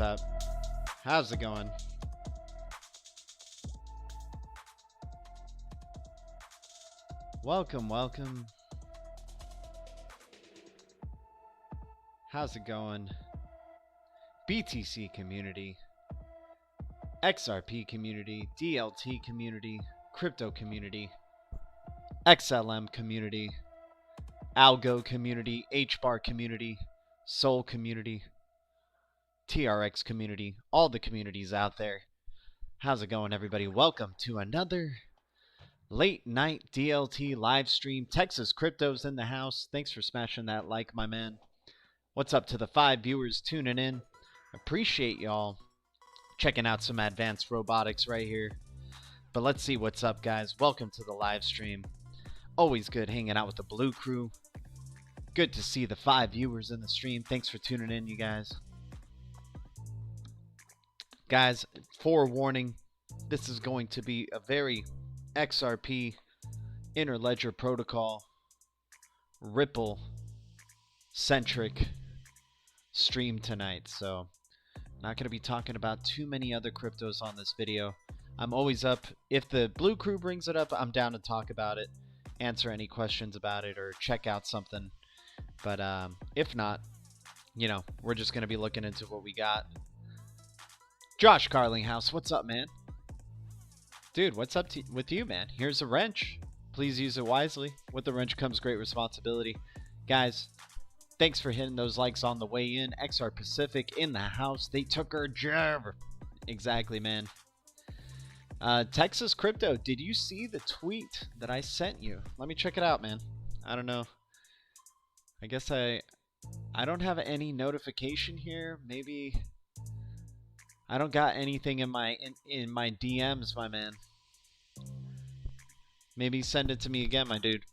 up? How's it going? Welcome, welcome. How's it going? BTC community, XRP community, DLT community, crypto community, XLM community, Algo community, HBAR community, Sol community, TRX community, all the communities out there. How's it going, everybody? Welcome to another late night DLT live stream. Texas Crypto's in the house. Thanks for smashing that like, my man. What's up to the 5 viewers tuning in? Appreciate y'all checking out some advanced robotics right here. But let's see what's up, guys. Welcome to the live stream. Always good hanging out with the Blue Crew. Good to see the 5 viewers in the stream. Thanks for tuning in, you guys. Guys, forewarning, this is going to be a very XRP Interledger protocol Ripple centric stream tonight. So not going to be talking about too many other cryptos on this video. I'm always up. If the Blue Crew brings it up, I'm down to talk about it, answer any questions about it, or check out something. But if not, you know, we're just going to be looking into what we got. Josh Carlinghouse, what's up, man? Dude, what's up with you, man? Here's a wrench. Please use it wisely. With the wrench comes great responsibility. Guys, thanks for hitting those likes on the way in. XR Pacific in the house. They took our job. Exactly, man. Texas Crypto, did you see the tweet that I sent you? Let me check it out, man. I don't know. I guess I don't have any notification here. Maybe I don't got anything in my DMs, my man. Maybe send it to me again, my dude.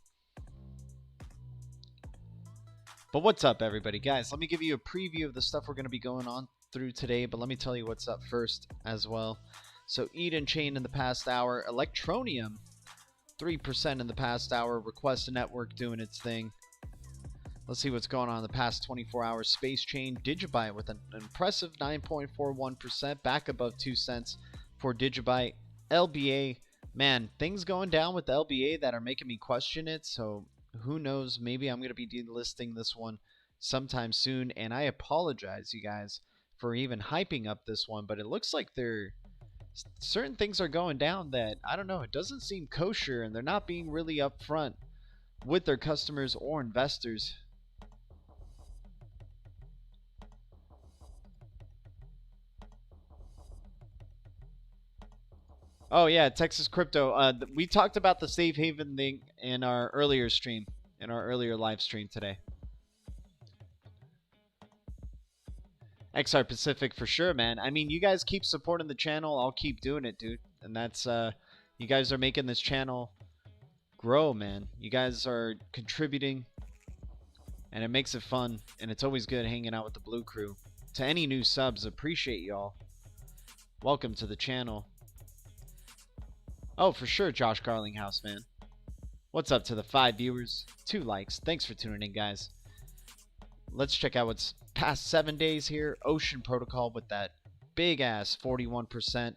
But what's up, everybody? Guys, let me give you a preview of the stuff we're going to be going on through today, but let me tell you what's up first as well. So Eden Chain in the past hour, Electronium 3% in the past hour, Request a Network doing its thing. Let's see what's going on in the past 24 hours. Space Chain, Digibyte with an impressive 9.41%, back above 2 cents for Digibyte. LBA, man, things going down with LBA that are making me question it, so who knows, maybe I'm going to be delisting this one sometime soon, and I apologize, you guys, for even hyping up this one, but it looks like certain things are going down that, I don't know, it doesn't seem kosher, and they're not being really upfront with their customers or investors. Oh yeah, Texas Crypto. We talked about the safe haven thing in our earlier stream, in our earlier live stream today. XR Pacific for sure, man. I mean, you guys keep supporting the channel. I'll keep doing it, dude. And that's, you guys are making this channel grow, man. You guys are contributing, and it makes it fun. And it's always good hanging out with the Blue Crew. To any new subs, appreciate y'all. Welcome to the channel. Oh, for sure, Josh Carlinghouse, man. What's up to the 5 viewers? 2 likes. Thanks for tuning in, guys. Let's check out what's past 7 days here. Ocean Protocol with that big-ass 41%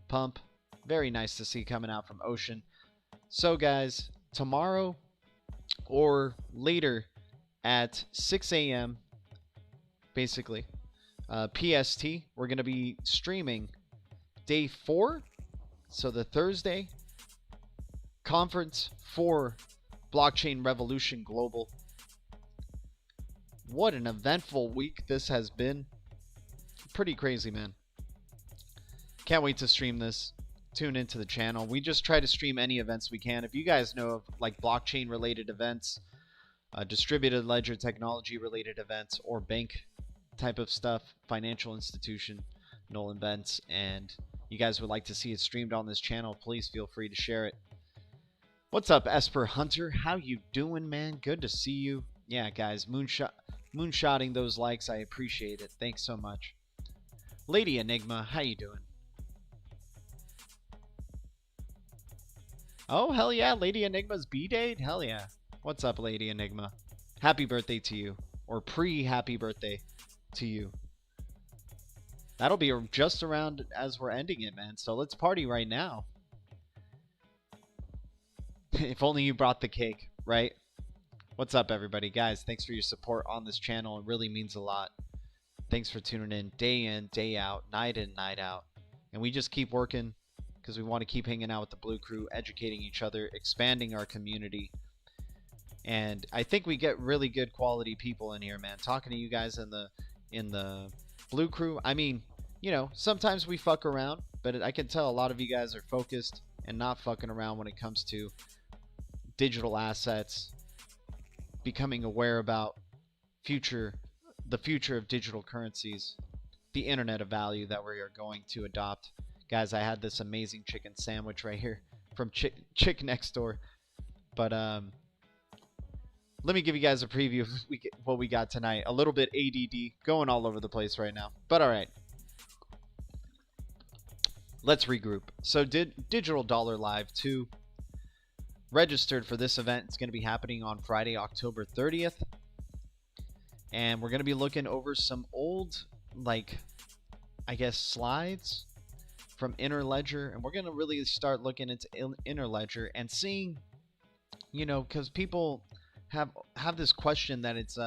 pump. Very nice to see coming out from Ocean. So, guys, tomorrow or later at 6 a.m., basically, PST, we're going to be streaming day 4. So the Thursday conference for Blockchain Revolution Global. What an eventful week this has been. Pretty crazy, man. Can't wait to stream this. Tune into the channel. We just try to stream any events we can. If you guys know of like blockchain related events, distributed ledger technology related events, or bank type of stuff, financial institution, events, and you guys would like to see it streamed on this channel, please feel free to share it. What's up, Esper Hunter? How you doing, man? Good to see you. Yeah, guys, moonshotting those likes, I appreciate it. Thanks so much. Lady Enigma, how you doing? Oh, hell yeah, Lady Enigma's B-date? Hell yeah. What's up, Lady Enigma? Happy birthday to you. Or pre-happy birthday to you. That'll be just around as we're ending it, man. So let's party right now. If only you brought the cake, right? What's up, everybody? Guys, thanks for your support on this channel. It really means a lot. Thanks for tuning in, day out, night in, night out. And we just keep working because we want to keep hanging out with the Blue Crew, educating each other, expanding our community. And I think we get really good quality people in here, man. Talking to you guys in the Blue Crew. I mean, you know, sometimes we fuck around, but I can tell a lot of you guys are focused and not fucking around when it comes to digital assets, becoming aware about the future of digital currencies, the internet of value that we are going to adopt. Guys, I had this amazing chicken sandwich right here from Chick Next Door. But let me give you guys a preview of what we got tonight. A little bit ADD, going all over the place right now. But all right. Let's regroup. So Digital Dollar Live 2 registered for this event. It's going to be happening on Friday, October 30th. And we're going to be looking over some old, like, I guess, slides from Interledger. And we're going to really start looking into Interledger and seeing, you know, because people have this question that it's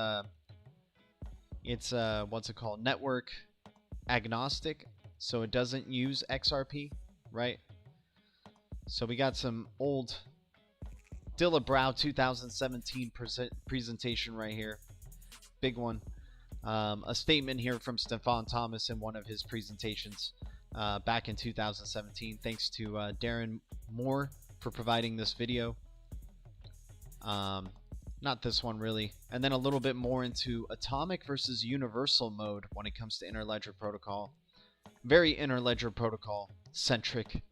what's it called, network agnostic, so it doesn't use XRP, right? So we got some old Dilla Brow 2017 presentation right here, big one. A statement here from Stefan Thomas in one of his presentations back in 2017. Thanks to Darren Moore for providing this video. Not this one really. And then a little bit more into atomic versus universal mode when it comes to Interledger protocol. Very Interledger protocol centric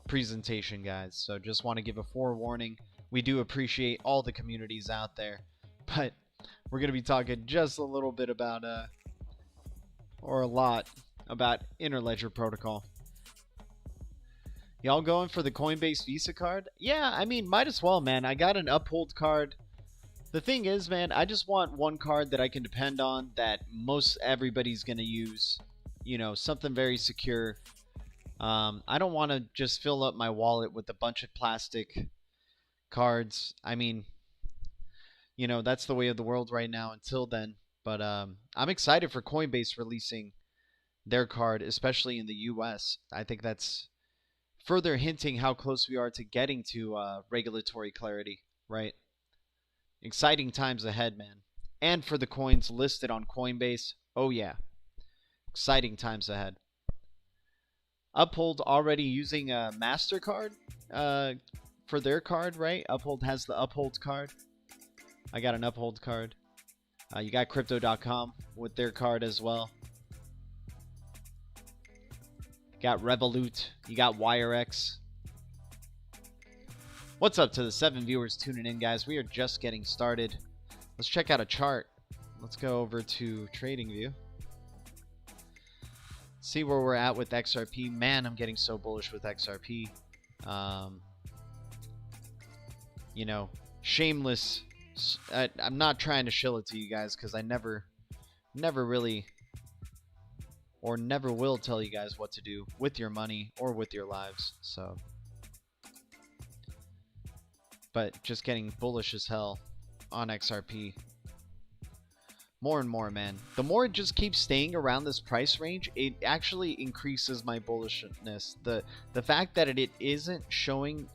presentation, guys. So just want to give a forewarning. We do appreciate all the communities out there, but we're going to be talking just a little bit about or a lot about Interledger protocol. Y'all going for the Coinbase Visa card? Yeah, I mean, might as well, man. I got an Uphold card. The thing is, man, I just want one card that I can depend on, that most everybody's going to use. You know, something very secure. I don't want to just fill up my wallet with a bunch of plastic cards. I mean, you know, that's the way of the world right now until then. But I'm excited for Coinbase releasing their card, especially in the US. I think that's further hinting how close we are to getting to regulatory clarity, right? Exciting times ahead, man. And for the coins listed on Coinbase, oh yeah, exciting times ahead. Uphold already using a MasterCard for their card, right? Uphold has the Uphold card. I got an Uphold card. You got Crypto.com with their card as well. Got Revolut. You got WireX. What's up to the 7 viewers tuning in, guys? We are just getting started. Let's check out a chart. Let's go over to TradingView. See where we're at with XRP. Man, I'm getting so bullish with XRP. You know, shameless. I'm not trying to shill it to you guys because I never really, or never will tell you guys what to do with your money or with your lives. So, but just getting bullish as hell on XRP. More and more, man. The more it just keeps staying around this price range, it actually increases my bullishness. The fact that it isn't showing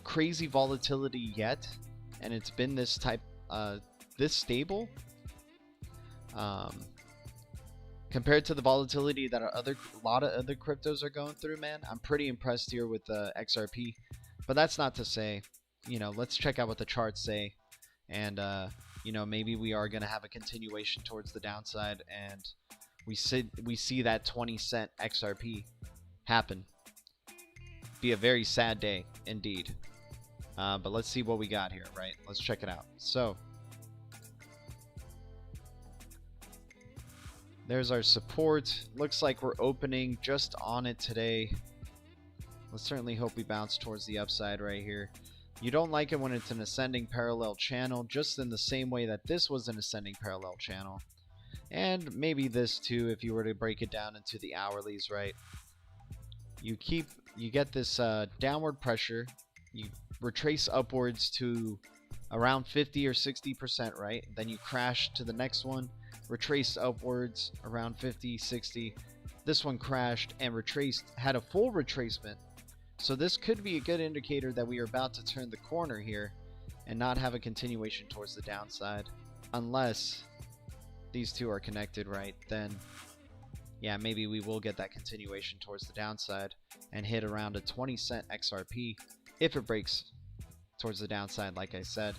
crazy volatility yet, and it's been this type, this stable, compared to the volatility that a lot of other cryptos are going through, man. I'm pretty impressed here with XRP. But that's not to say, you know, let's check out what the charts say, and you know, maybe we are going to have a continuation towards the downside, and we see that 20-cent XRP happen. Be a very sad day indeed. But let's see what we got here, right? Let's check it out. So there's our support. Looks like we're opening just on it today. Let's certainly hope we bounce towards the upside right here. You don't like it when it's an ascending parallel channel, just in the same way that this was an ascending parallel channel. And maybe this too, if you were to break it down into the hourlies, right? You get this downward pressure. You retrace upwards to around 50 or 60%, right? Then you crash to the next one, retrace upwards around 50, 60. This one crashed and retraced, had a full retracement. So this could be a good indicator that we are about to turn the corner here and not have a continuation towards the downside. Unless these two are connected, right? Then, yeah, maybe we will get that continuation towards the downside and hit around a 20-cent XRP if it breaks towards the downside, like I said.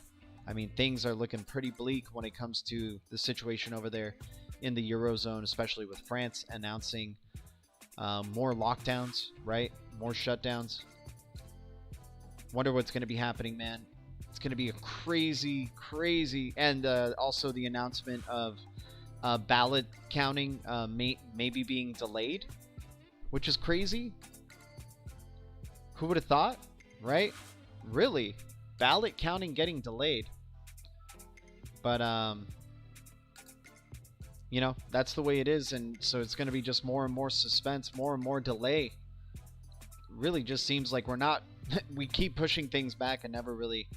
I mean, things are looking pretty bleak when it comes to the situation over there in the Eurozone, especially with France announcing more lockdowns, right? More shutdowns. Wonder what's going to be happening, man. It's going to be a crazy, and also the announcement of ballot counting maybe being delayed, which is crazy. Who would have thought, right? Really, ballot counting getting delayed. But you know, that's the way it is, and so it's going to be just more and more suspense, more and more delay. Really just seems like we're not we keep pushing things back and never really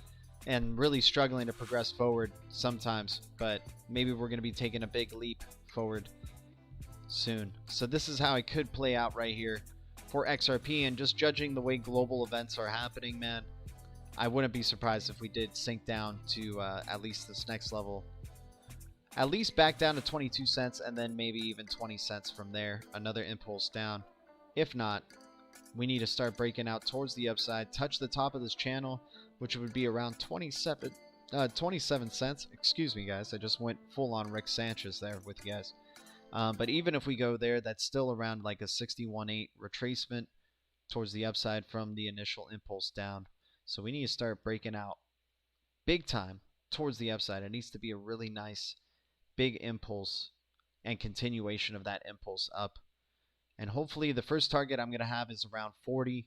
struggling to progress forward sometimes, but maybe we're going to be taking a big leap forward soon. So this is how it could play out right here for XRP, and just judging the way global events are happening, man, I wouldn't be surprised if we did sink down to at least this next level. At least back down to 22 cents and then maybe even 20 cents from there. Another impulse down. If not, we need to start breaking out towards the upside, touch the top of this channel, which would be around 27 cents. Excuse me, guys. I just went full on Rick Sanchez there with you guys. But even if we go there, that's still around like a 61.8 retracement towards the upside from the initial impulse down. So we need to start breaking out big time towards the upside. It needs to be a really nice big impulse and continuation of that impulse up. And hopefully the first target I'm going to have is around 40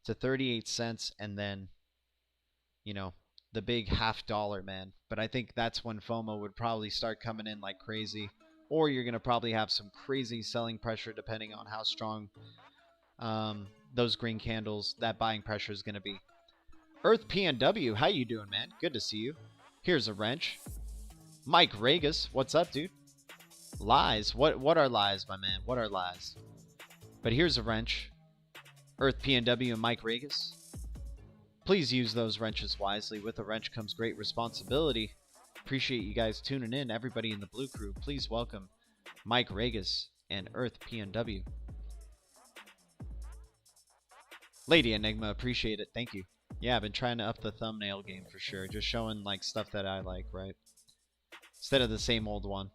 to 38 cents, and then, you know, the big $0.50, man. But I think that's when FOMO would probably start coming in like crazy, or you're going to probably have some crazy selling pressure depending on how strong those green candles, that buying pressure is going to be. Earth PNW, how you doing, man? Good to see you. Here's a wrench. Mike Regas, what's up, dude? Lies. What are lies, my man? What are lies? But here's a wrench. Earth PNW and Mike Regas. Please use those wrenches wisely. With a wrench comes great responsibility. Appreciate you guys tuning in. Everybody in the Blue Crew, please welcome Mike Regas and Earth PNW. Lady Enigma, appreciate it. Thank you. Yeah, I've been trying to up the thumbnail game for sure. Just showing like stuff that I like, right? Instead of the same old one.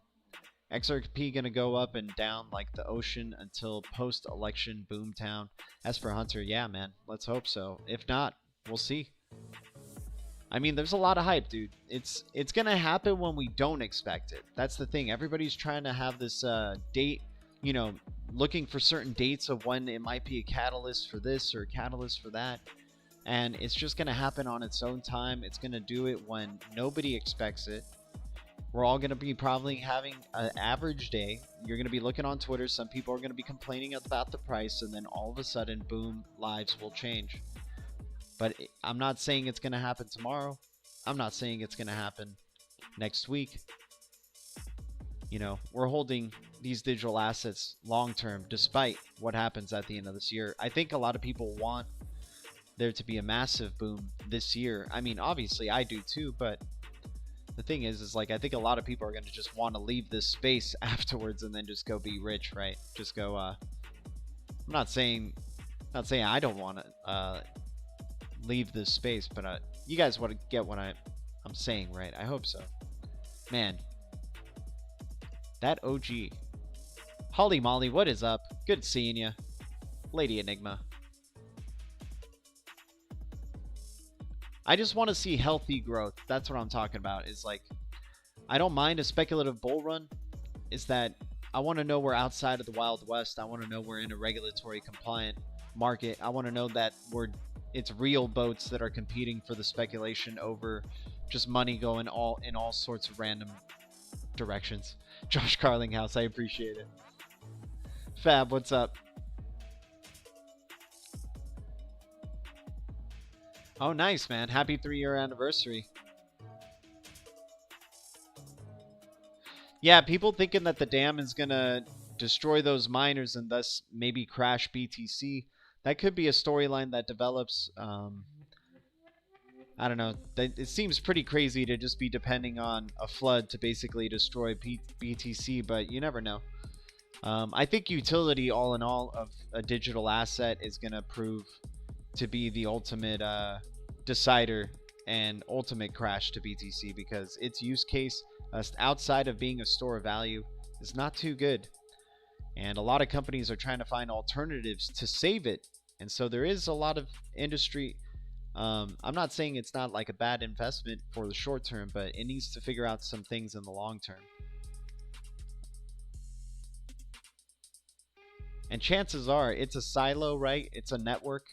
XRP gonna go up and down like the ocean until post-election boomtown. As for Hunter, yeah, man, let's hope so. If not, we'll see. I mean, there's a lot of hype, dude. It's gonna happen when we don't expect it. That's the thing. Everybody's trying to have this date, you know, looking for certain dates of when it might be a catalyst for this or a catalyst for that. And it's just gonna happen on its own time. It's gonna do it when nobody expects it. We're all going to be probably having an average day. You're going to be looking on Twitter. Some people are going to be complaining about the price, and then all of a sudden, boom, lives will change. But I'm not saying it's going to happen tomorrow. I'm not saying it's going to happen next week. You know, we're holding these digital assets long term, despite what happens at the end of this year. I think a lot of people want there to be a massive boom this year. I mean, obviously I do too, but the thing is like, I think a lot of people are going to just want to leave this space afterwards and then just go be rich, right? Just go, I'm not saying I don't want to leave this space, but you guys want to get what I'm saying, right? I hope so. Man, that OG. Holly Molly, what is up? Good seeing you. Lady Enigma. I just want to see healthy growth. That's what I'm talking about. Is like, I don't mind a speculative bull run. Is that I want to know we're outside of the Wild West. I want to know we're in a regulatory compliant market. I want to know that it's real boats that are competing for the speculation over just money going in all sorts of random directions. Josh Carlinghouse, I appreciate it. Fab, what's up? Oh, nice, man. Happy 3-year anniversary. Yeah, people thinking that the dam is going to destroy those miners and thus maybe crash BTC. That could be a storyline that develops. I don't know. It seems pretty crazy to just be depending on a flood to basically destroy BTC, but you never know. I think utility, all in all, of a digital asset is going to prove to be the ultimate decider and ultimate crash to BTC, because its use case outside of being a store of value is not too good. And a lot of companies are trying to find alternatives to save it. And so there is a lot of industry. I'm not saying it's not like a bad investment for the short term, but it needs to figure out some things in the long term. And chances are it's a silo, right? It's a network.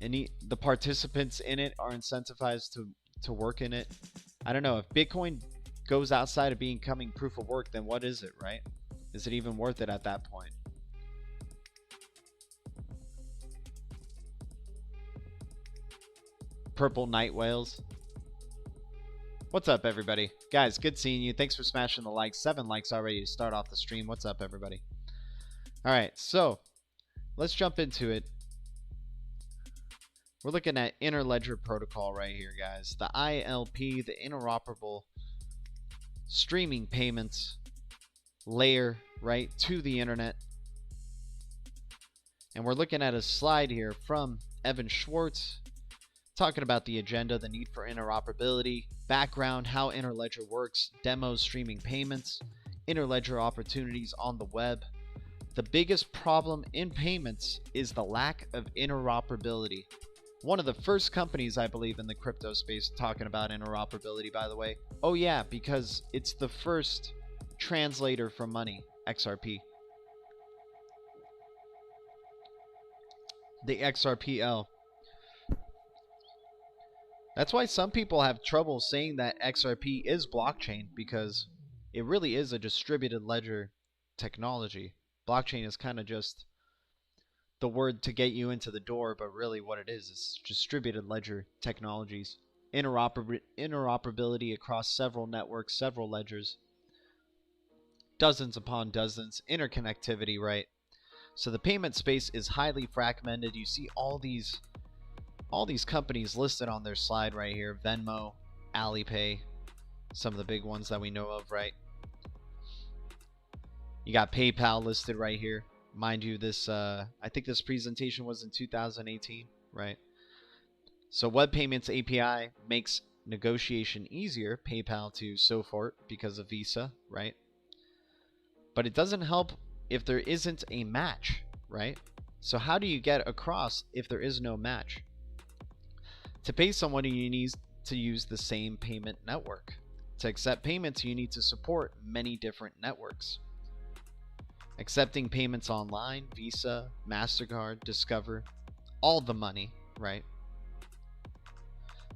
And the participants in it are incentivized to work in it. I don't know. If Bitcoin goes outside of becoming proof of work, then what is it, right? Is it even worth it at that point? Purple night whales. What's up, everybody? Guys, good seeing you. Thanks for smashing the likes. 7 likes already to start off the stream. What's up, everybody? All right, so let's jump into it. We're looking at Interledger protocol right here, guys. The ILP, the interoperable streaming payments layer, right, to the internet. And we're looking at a slide here from Evan Schwartz talking about the agenda, the need for interoperability, background, how Interledger works, demos, streaming payments, Interledger opportunities on the web. The biggest problem in payments is the lack of interoperability. One of the first companies, I believe, in the crypto space talking about interoperability, by the way. Oh yeah, because it's the first translator for money, XRP. The XRPL. That's why some people have trouble saying that XRP is blockchain, because it really is a distributed ledger technology. Blockchain is kind of just the word to get you into the door, but really what it is distributed ledger technologies. Interoperability across several networks, several ledgers, dozens upon dozens, interconnectivity, right? So the payment space is highly fragmented. You see all these companies listed on their slide right here. Venmo, Alipay, some of the big ones that we know of, right? You got PayPal listed right here. Mind you, this I think this presentation was in 2018, right? So Web Payments API makes negotiation easier, PayPal to SOFORT because of Visa, right? But it doesn't help if there isn't a match, right? So how do you get across if there is no match? To pay someone, you need to use the same payment network. To accept payments, you need to support many different networks. Accepting payments online, Visa, MasterCard, Discover, all the money, right?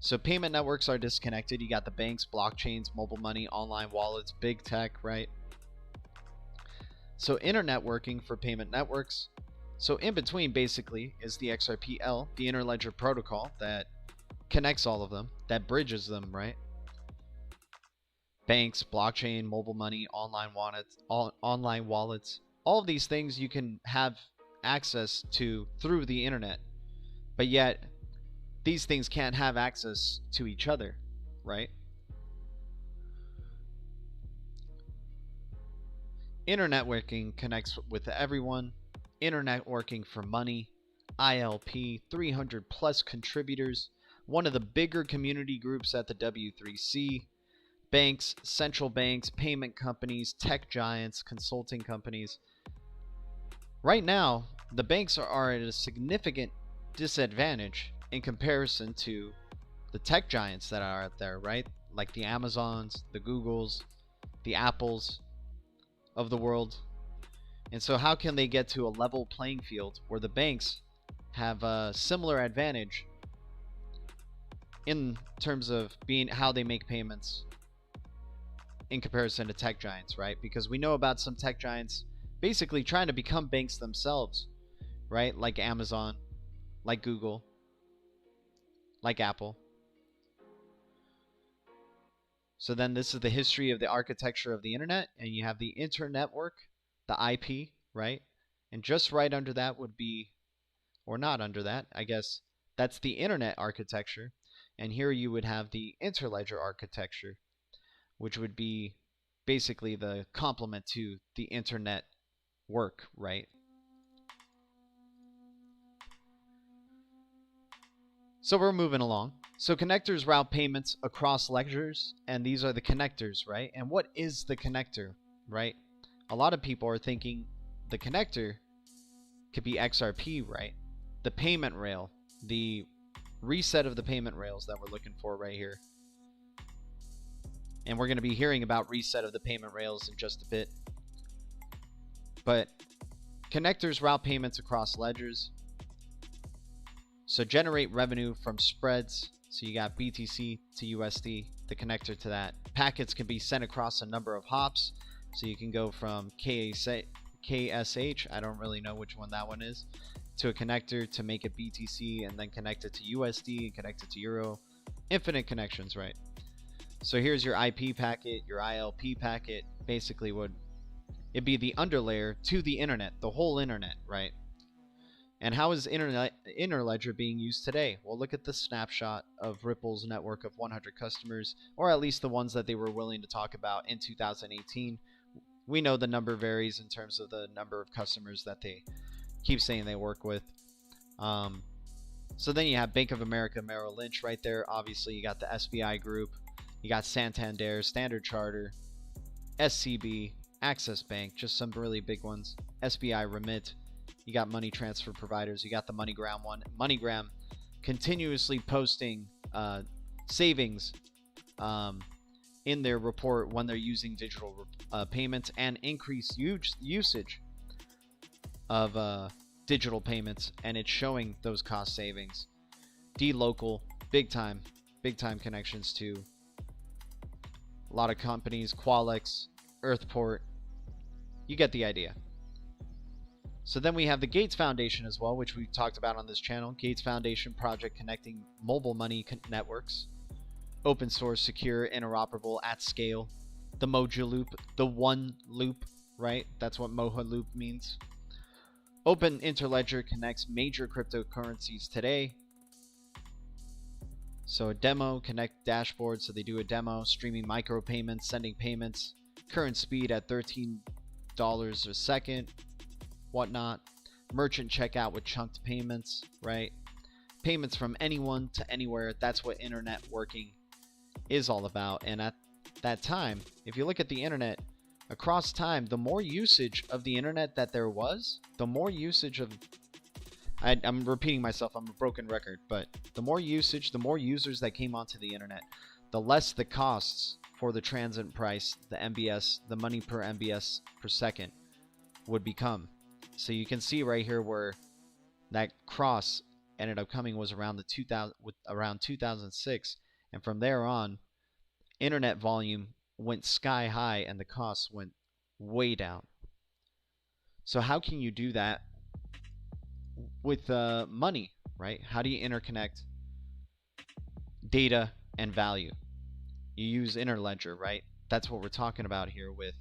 So payment networks are disconnected. You got the banks, blockchains, mobile money, online wallets, big tech, right? So internetworking for payment networks. So in between basically is the XRPL, the Interledger protocol that connects all of them, that bridges them, right? Banks, blockchain, mobile money, online wallets, all of these things you can have access to through the internet, but yet these things can't have access to each other, right? Internetworking connects with everyone. Internetworking for money, ILP, 300 plus contributors, one of the bigger community groups at the W3C. Banks, central banks, payment companies, tech giants, consulting companies. Right now, the banks are at a significant disadvantage in comparison to the tech giants that are out there, right? Like the Amazons, the Googles, the Apples of the world. And so how can they get to a level playing field where the banks have a similar advantage in terms of being how they make payments, in comparison to tech giants, right? Because we know about some tech giants basically trying to become banks themselves, right? Like Amazon, like Google, like Apple. So then this is the history of the architecture of the internet, and you have the internetwork, the IP, right? And just right under that would be, or not under that, I guess, that's the internet architecture. And here you would have the Interledger architecture, which would be basically the complement to the internet work, right? So we're moving along. So connectors route payments across ledgers, and these are the connectors, right? And what is the connector, right? A lot of people are thinking the connector could be XRP, right? The payment rail, the reset of the payment rails that we're looking for right here. And we're going to be hearing about reset of the payment rails in just a bit. But connectors route payments across ledgers. So generate revenue from spreads. So you got BTC to USD, the connector to that. Packets can be sent across a number of hops. So you can go from KSH, I don't really know which one that one is, to a connector to make it BTC, and then connect it to USD and connect it to Euro. Infinite connections, right? So here's your IP packet, your ILP packet. Basically it'd be the underlayer to the internet, the whole internet, right? And how is Interledger being used today? Well, look at the snapshot of Ripple's network of 100 customers, or at least the ones that they were willing to talk about in 2018. We know the number varies in terms of the number of customers that they keep saying they work with. So then you have Bank of America, Merrill Lynch right there. Obviously, you got the SBI Group. You got Santander, Standard Chartered, SCB, Access Bank, just some really big ones. SBI Remit. You got money transfer providers. You got the MoneyGram one. MoneyGram continuously posting savings in their report when they're using digital payments, and increased usage of digital payments, and it's showing those cost savings. D-Local, big time connections to a lot of companies, Qualix, Earthport. You get the idea. So then we have the Gates Foundation as well, which we've talked about on this channel. Gates Foundation project connecting mobile money networks. Open source, secure, interoperable, at scale. The Moja Loop, the one loop, right? That's what Moja Loop means. Open Interledger connects major cryptocurrencies today. So a demo, connect dashboard, so they do a demo, streaming micropayments, sending payments, current speed at $13 a second, whatnot. Merchant checkout with chunked payments, right? Payments from anyone to anywhere. That's what internet working is all about. And at that time, if you look at the internet across time, the more usage of the internet that there was, the more usage of, I'm repeating myself, I'm a broken record, but the more usage, the more users that came onto the internet, the less the costs for the transit price, the MBS, the money per MBS per second would become. So you can see right here where that cross ended up coming was around around 2006, and from there on, internet volume went sky high and the costs went way down. So how can you do that with money, right? How do you interconnect data and value? You use Interledger, right? That's what we're talking about here with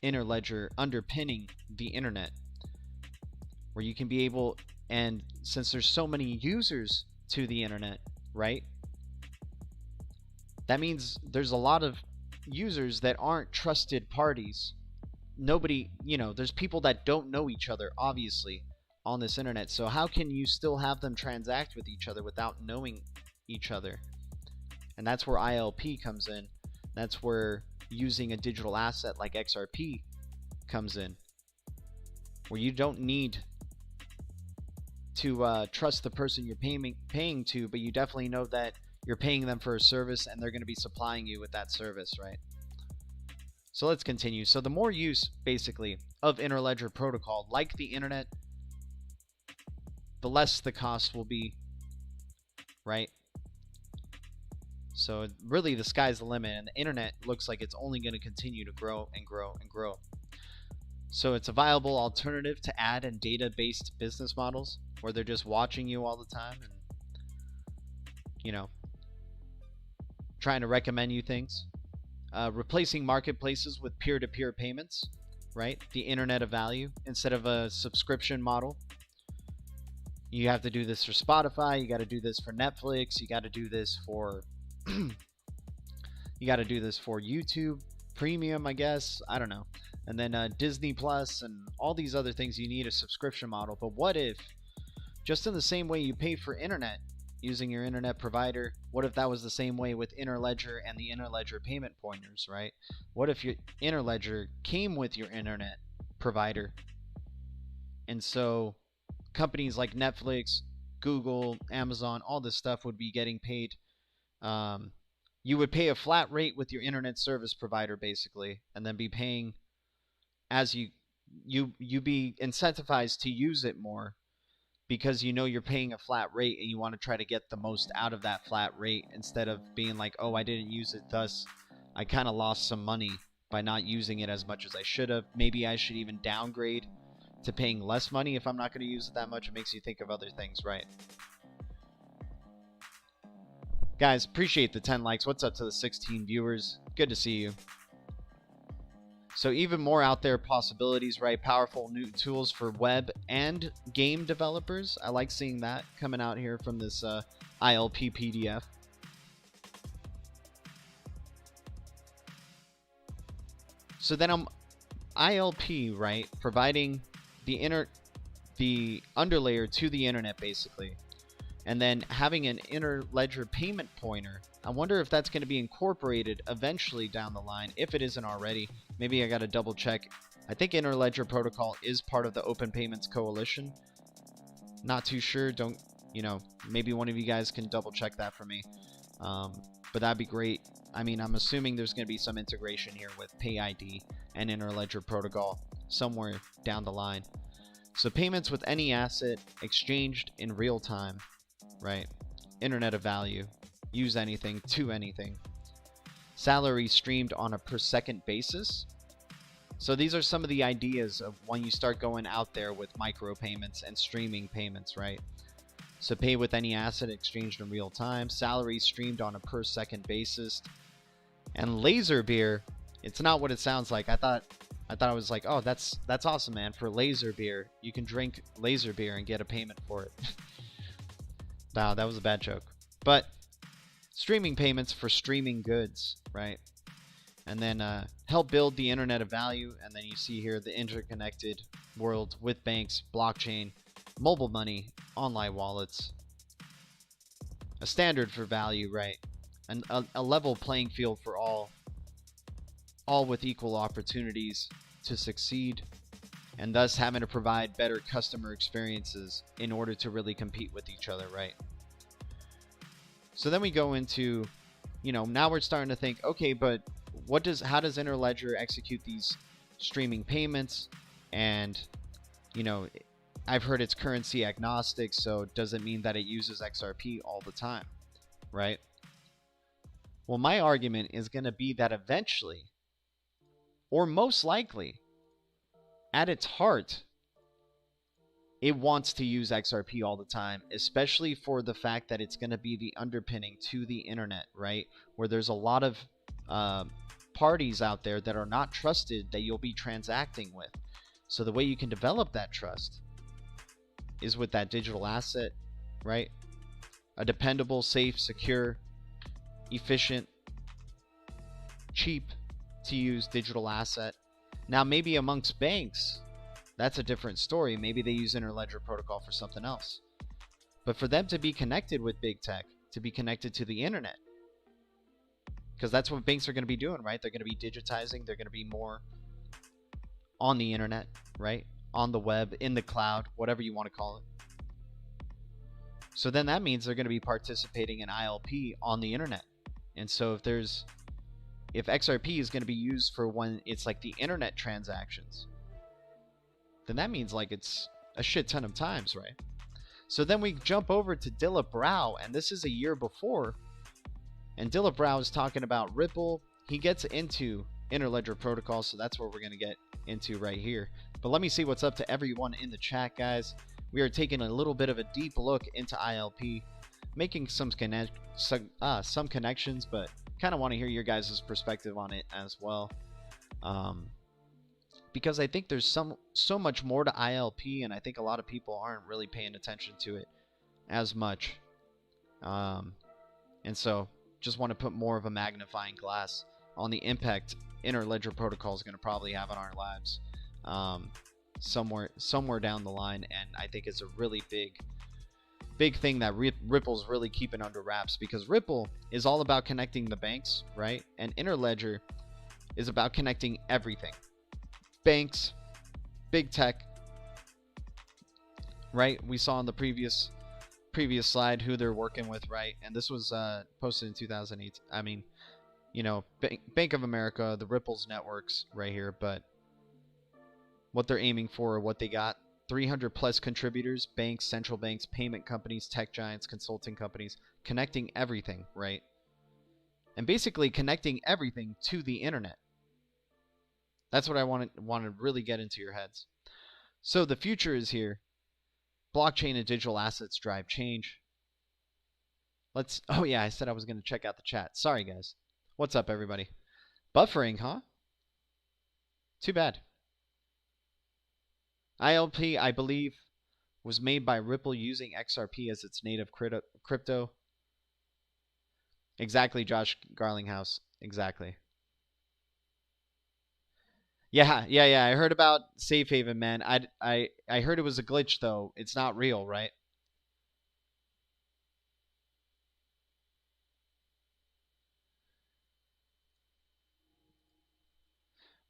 Interledger underpinning the internet, where you can be able, and since there's so many users to the internet, right? That means there's a lot of users that aren't trusted parties. Nobody, there's people that don't know each other, obviously, on this internet. So how can you still have them transact with each other without knowing each other? And that's where ILP comes in. That's where using a digital asset like XRP comes in, where you don't need to trust the person you're paying to, but you definitely know that you're paying them for a service and they're going to be supplying you with that service, right? So let's continue. So the more use, basically, of Interledger protocol, like the internet, the less the cost will be, right? So really the sky's the limit, and the internet looks like it's only going to continue to grow and grow and grow. So it's a viable alternative to ad and data-based business models where they're just watching you all the time and, you know, trying to recommend you things. Replacing marketplaces with peer-to-peer payments, right? The internet of value instead of a subscription model. You have to do this for Spotify. You got to do this for Netflix. You got to do this for you got to do this for YouTube Premium, I guess. I don't know. And then Disney Plus and all these other things, you need a subscription model. But what if, just in the same way you pay for internet using your internet provider, what if that was the same way with Interledger and the Interledger payment pointers, right? What if your Interledger came with your internet provider? And so companies like Netflix, Google, Amazon, all this stuff would be getting paid. You would pay a flat rate with your internet service provider, basically, and then be paying as you be incentivized to use it more because you know you're paying a flat rate and you want to try to get the most out of that flat rate instead of being like, oh, I didn't use it, thus I kind of lost some money by not using it as much as I should have. Maybe I should even downgrade to paying less money if I'm not going to use it that much. It makes you think of other things, right? Guys, appreciate the 10 likes. What's up to the 16 viewers? Good to see you. So even more out there possibilities, right? Powerful new tools for web and game developers. I like seeing that coming out here from this ILP PDF. So then ILP, right? Providing the underlayer to the internet, basically. And then having an Interledger payment pointer. I wonder if that's going to be incorporated eventually down the line, if it isn't already. Maybe I got to double check. I think Interledger protocol is part of the Open Payments Coalition. Not too sure. Don't, you know, maybe one of you guys can double check that for me. But that'd be great. I mean, I'm assuming there's going to be some integration here with PayID and Interledger protocol somewhere down the line. So payments with any asset exchanged in real time. Right? Internet of value. Use anything to anything. Salary streamed on a per second basis. So these are some of the ideas of when you start going out there with micropayments and streaming payments, right? So pay with any asset exchanged in real time. Salary streamed on a per second basis. And laser beer, it's not what it sounds like. I thought I was like, oh, that's awesome, man. For laser beer, you can drink laser beer and get a payment for it. Wow, that was a bad joke. But streaming payments for streaming goods, right? And then help build the internet of value. And then you see here the interconnected world with banks, blockchain, mobile money, online wallets. A standard for value, right? And a level playing field for all with equal opportunities to succeed. And thus having to provide better customer experiences in order to really compete with each other, right? So then we go into, you know, now we're starting to think, okay, but how does Interledger execute these streaming payments? And, you know, I've heard it's currency agnostic, so does it mean that it uses XRP all the time, right? Well, my argument is going to be that eventually, or most likely, at its heart, it wants to use XRP all the time, especially for the fact that it's going to be the underpinning to the internet, right? Where there's a lot of parties out there that are not trusted that you'll be transacting with. So the way you can develop that trust is with that digital asset, right? A dependable, safe, secure, efficient, cheap to use digital asset. Now, maybe amongst banks, that's a different story. Maybe they use Interledger protocol for something else. But for them to be connected with big tech, to be connected to the internet, because that's what banks are going to be doing, right? They're going to be digitizing. They're going to be more on the internet, right? On the web, in the cloud, whatever you want to call it. So then that means they're going to be participating in ILP on the internet. And so if XRP is going to be used for when it's like the internet transactions, then that means like it's a shit ton of times, right? So then we jump over to lbry, and this is a year before, And Dilip Rao is talking about Ripple. He gets into Interledger protocol, so that's what we're going to get into right here. But let me see what's up to everyone in the chat, guys. We are taking a little bit of a deep look into ILP, making some connections, but kind of want to hear your guys' perspective on it as well. Because I think there's so much more to ILP, and I think a lot of people aren't really paying attention to it as much. And so just want to put more of a magnifying glass on the impact Interledger protocol is going to probably have on our lives somewhere down the line. And I think it's a really big thing that Ripple's really keeping under wraps, because Ripple is all about connecting the banks, right? And Interledger is about connecting everything. Banks, big tech, right? We saw on the previous slide who they're working with, right? And this was posted in 2008. I mean, you know, Bank of America, the Ripple's networks right here, but what they're aiming for, what they got, 300 plus contributors, banks, central banks, payment companies, tech giants, consulting companies, connecting everything, right? And basically connecting everything to the internet. That's what I want to really get into your heads. So the future is here. Blockchain and digital assets drive change. Oh yeah, I said I was going to check out the chat. Sorry, guys. What's up, everybody? Buffering, huh? Too bad. ILP, I believe, was made by Ripple using XRP as its native crypto. Exactly, Josh Garlinghouse. Exactly. Yeah. I heard about Safe Haven, man. I heard it was a glitch, though. It's not real, right?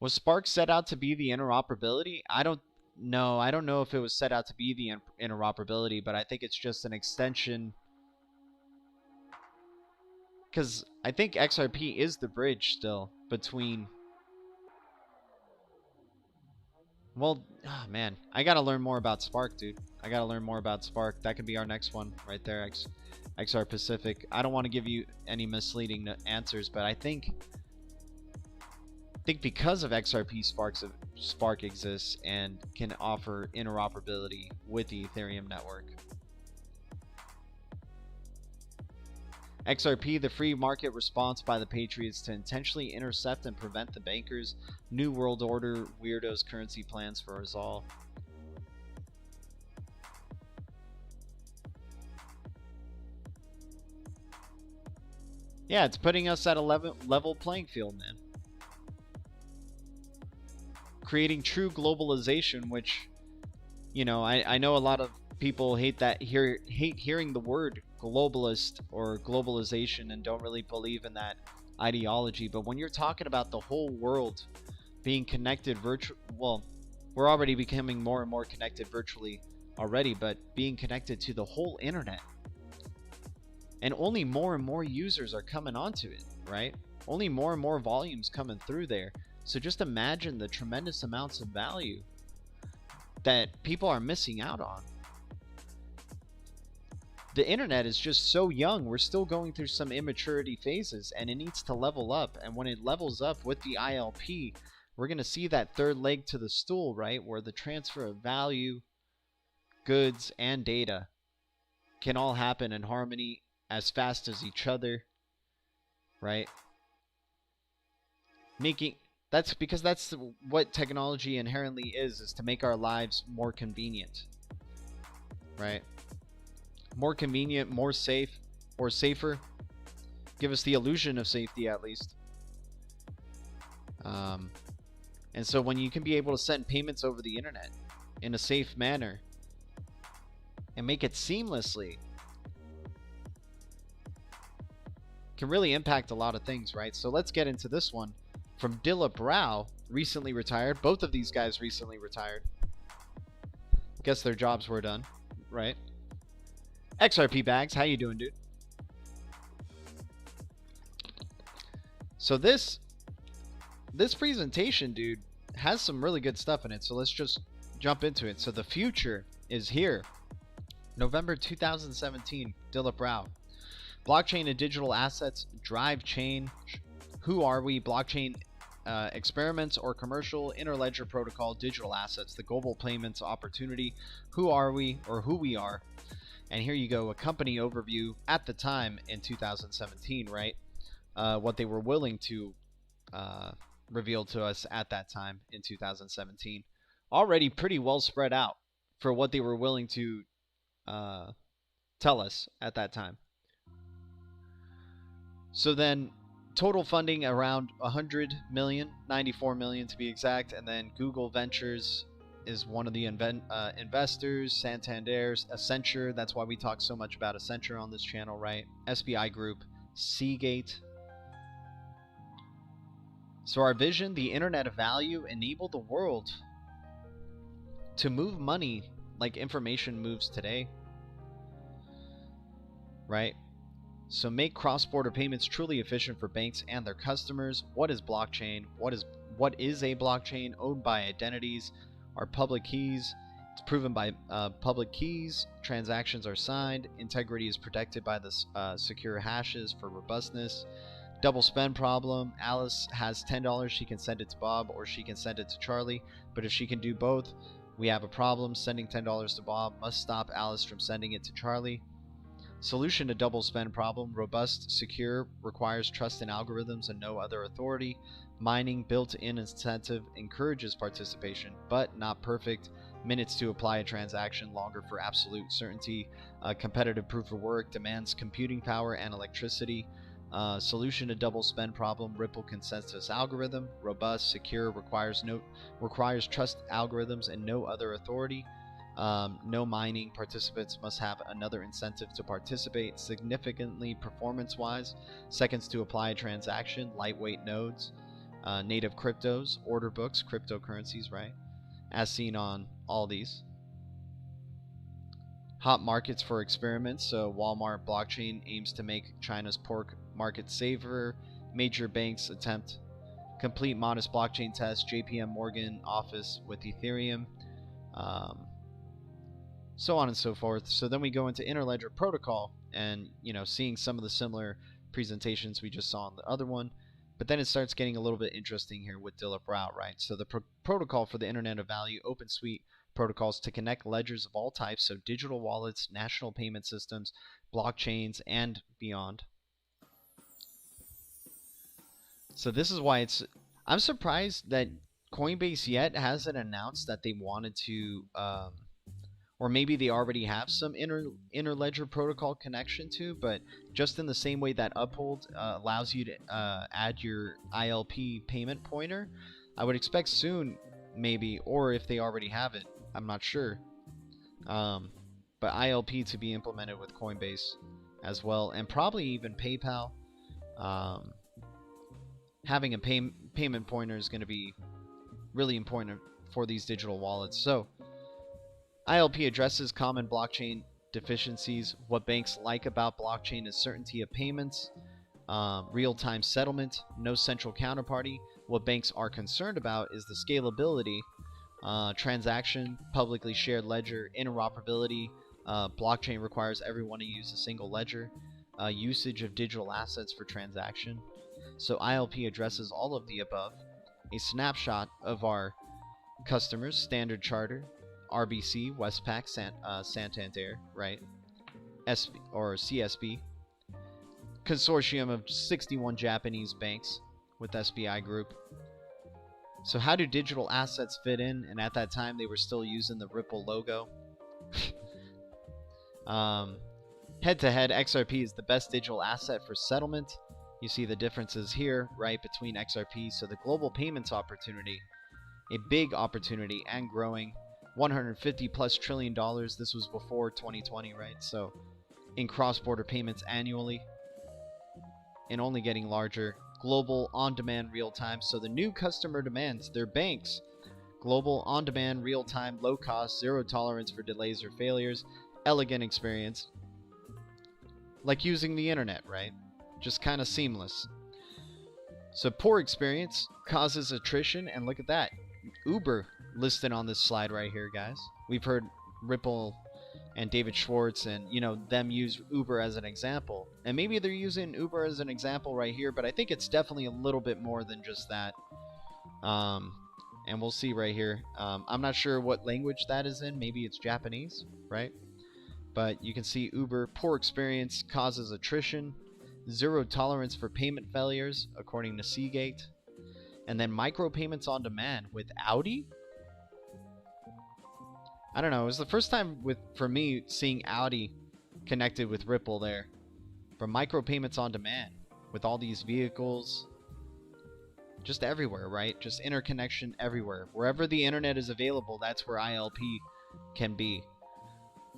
Was Spark set out to be the interoperability? I don't know. I don't know if it was set out to be the interoperability, but I think it's just an extension. Because I think XRP is the bridge still between... Well, oh man, I gotta learn more about Spark, dude. I gotta learn more about Spark. That could be our next one right there, XR Pacific. I don't want to give you any misleading answers, but I think because of XRP, Spark exists and can offer interoperability with the Ethereum network. XRP, the free market response by the Patriots to intentionally intercept and prevent the bankers' New World Order weirdos' currency plans for us all. Yeah, it's putting us at a level playing field, man. Creating true globalization, which, you know, I know a lot of people hate hearing the word globalist or globalization and don't really believe in that ideology. But when you're talking about the whole world being connected well, we're already becoming more and more connected virtually already, but being connected to the whole internet. And only more and more users are coming onto it, right? Only more and more volumes coming through there. So just imagine the tremendous amounts of value that people are missing out on. The internet is just so young. We're still going through some immaturity phases, and it needs to level up. And when it levels up with the ILP, we're going to see that third leg to the stool, right? Where the transfer of value, goods, and data can all happen in harmony as fast as each other, right? That's because that's what technology inherently is to make our lives more convenient, right? More convenient, more safe, or safer. Give us the illusion of safety, at least. And so when you can be able to send payments over the internet in a safe manner and make it seamlessly, can really impact a lot of things, right? So let's get into this one from Dilip Rao, recently retired. Both of these guys recently retired. Guess their jobs were done, right? XRP Bags, how you doing, dude? So this presentation, dude, has some really good stuff in it. So let's just jump into it. So the future is here. November 2017, Dilip Rao. Blockchain and digital assets drive change. Who are we? Blockchain experiments or commercial, Interledger protocol, digital assets, the global payments opportunity. Who are we, or who we are? And here you go, a company overview at the time in 2017, right? What they were willing to reveal to us at that time in 2017. Already pretty well spread out for what they were willing to tell us at that time. So then total funding around 100 million, 94 million to be exact, and then Google Ventures is one of the investors, Santander, Accenture, that's why we talk so much about Accenture on this channel, right? SBI Group, Seagate. So our vision, the Internet of Value, enable the world to move money like information moves today, right? So make cross-border payments truly efficient for banks and their customers. What is blockchain? What is a blockchain? Owned by identities are public keys. It's proven by public keys. Transactions are signed. Integrity is protected by the secure hashes for robustness. Double spend problem. Alice has $10. She can send it to Bob, or she can send it to Charlie. But if she can do both, we have a problem. Sending $10 to Bob must stop Alice from sending it to Charlie. Solution to double spend problem. Robust, secure, requires trust in algorithms and no other authority. Mining built-in incentive encourages participation, but not perfect. Minutes to apply a transaction, longer for absolute certainty. Competitive proof of work demands computing power and electricity. Solution to double spend problem. Ripple consensus algorithm. Robust, secure, requires trust algorithms and no other authority. No mining. Participants must have another incentive to participate. Significantly performance-wise. Seconds to apply a transaction. Lightweight nodes. Native cryptos. Order books. Cryptocurrencies, right? As seen on all these. Hot markets for experiments. So Walmart blockchain aims to make China's pork market safer. Major banks attempt complete modest blockchain test. JPM Morgan office with Ethereum. So on and so forth. So then we go into Interledger protocol, and seeing some of the similar presentations we just saw on the other one, but then it starts getting a little bit interesting here with lbry, right? So the protocol for the Internet of Value, open suite protocols to connect ledgers of all types, so digital wallets, national payment systems, blockchains, and beyond. So this is why I'm surprised that Coinbase yet hasn't announced that they wanted to or maybe they already have some Interledger protocol connection to, but just in the same way that Uphold allows you to add your ILP payment pointer, I would expect soon, maybe, or if they already have it, I'm not sure, but ILP to be implemented with Coinbase as well, and probably even PayPal. Having a payment pointer is going to be really important for these digital wallets. So ILP addresses common blockchain deficiencies. What banks like about blockchain is certainty of payments, real-time settlement, no central counterparty. What banks are concerned about is the scalability, transaction, publicly shared ledger, interoperability. Blockchain requires everyone to use a single ledger, usage of digital assets for transaction. So ILP addresses all of the above. A snapshot of our customers: Standard Chartered, RBC, Westpac, Santander, right? CSB. Consortium of 61 Japanese banks with SBI Group. So how do digital assets fit in? And at that time, they were still using the Ripple logo. Head-to-head, XRP is the best digital asset for settlement. You see the differences here, right, between XRP. So the global payments opportunity, a big opportunity and growing. $150+ trillion. This was before 2020, right? So in cross-border payments annually, and only getting larger. Global on-demand real-time. So the new customer demands their banks. Global on-demand real-time, low cost, zero tolerance for delays or failures, elegant experience, like using the internet, right? Just kind of seamless. So poor experience causes attrition, and look at that. Uber listed on this slide right here, guys. We've heard Ripple and David Schwartz and, you know, them use Uber as an example. And maybe they're using Uber as an example right here, but I think it's definitely a little bit more than just that. And we'll see right here. I'm not sure what language that is in. Maybe it's Japanese, right? But you can see Uber, poor experience causes attrition, zero tolerance for payment failures, according to Seagate. And then micropayments on demand with Audi? I don't know. It was the first time for me seeing Audi connected with Ripple there. For micropayments on demand with all these vehicles. Just everywhere, right? Just interconnection everywhere. Wherever the internet is available, that's where ILP can be.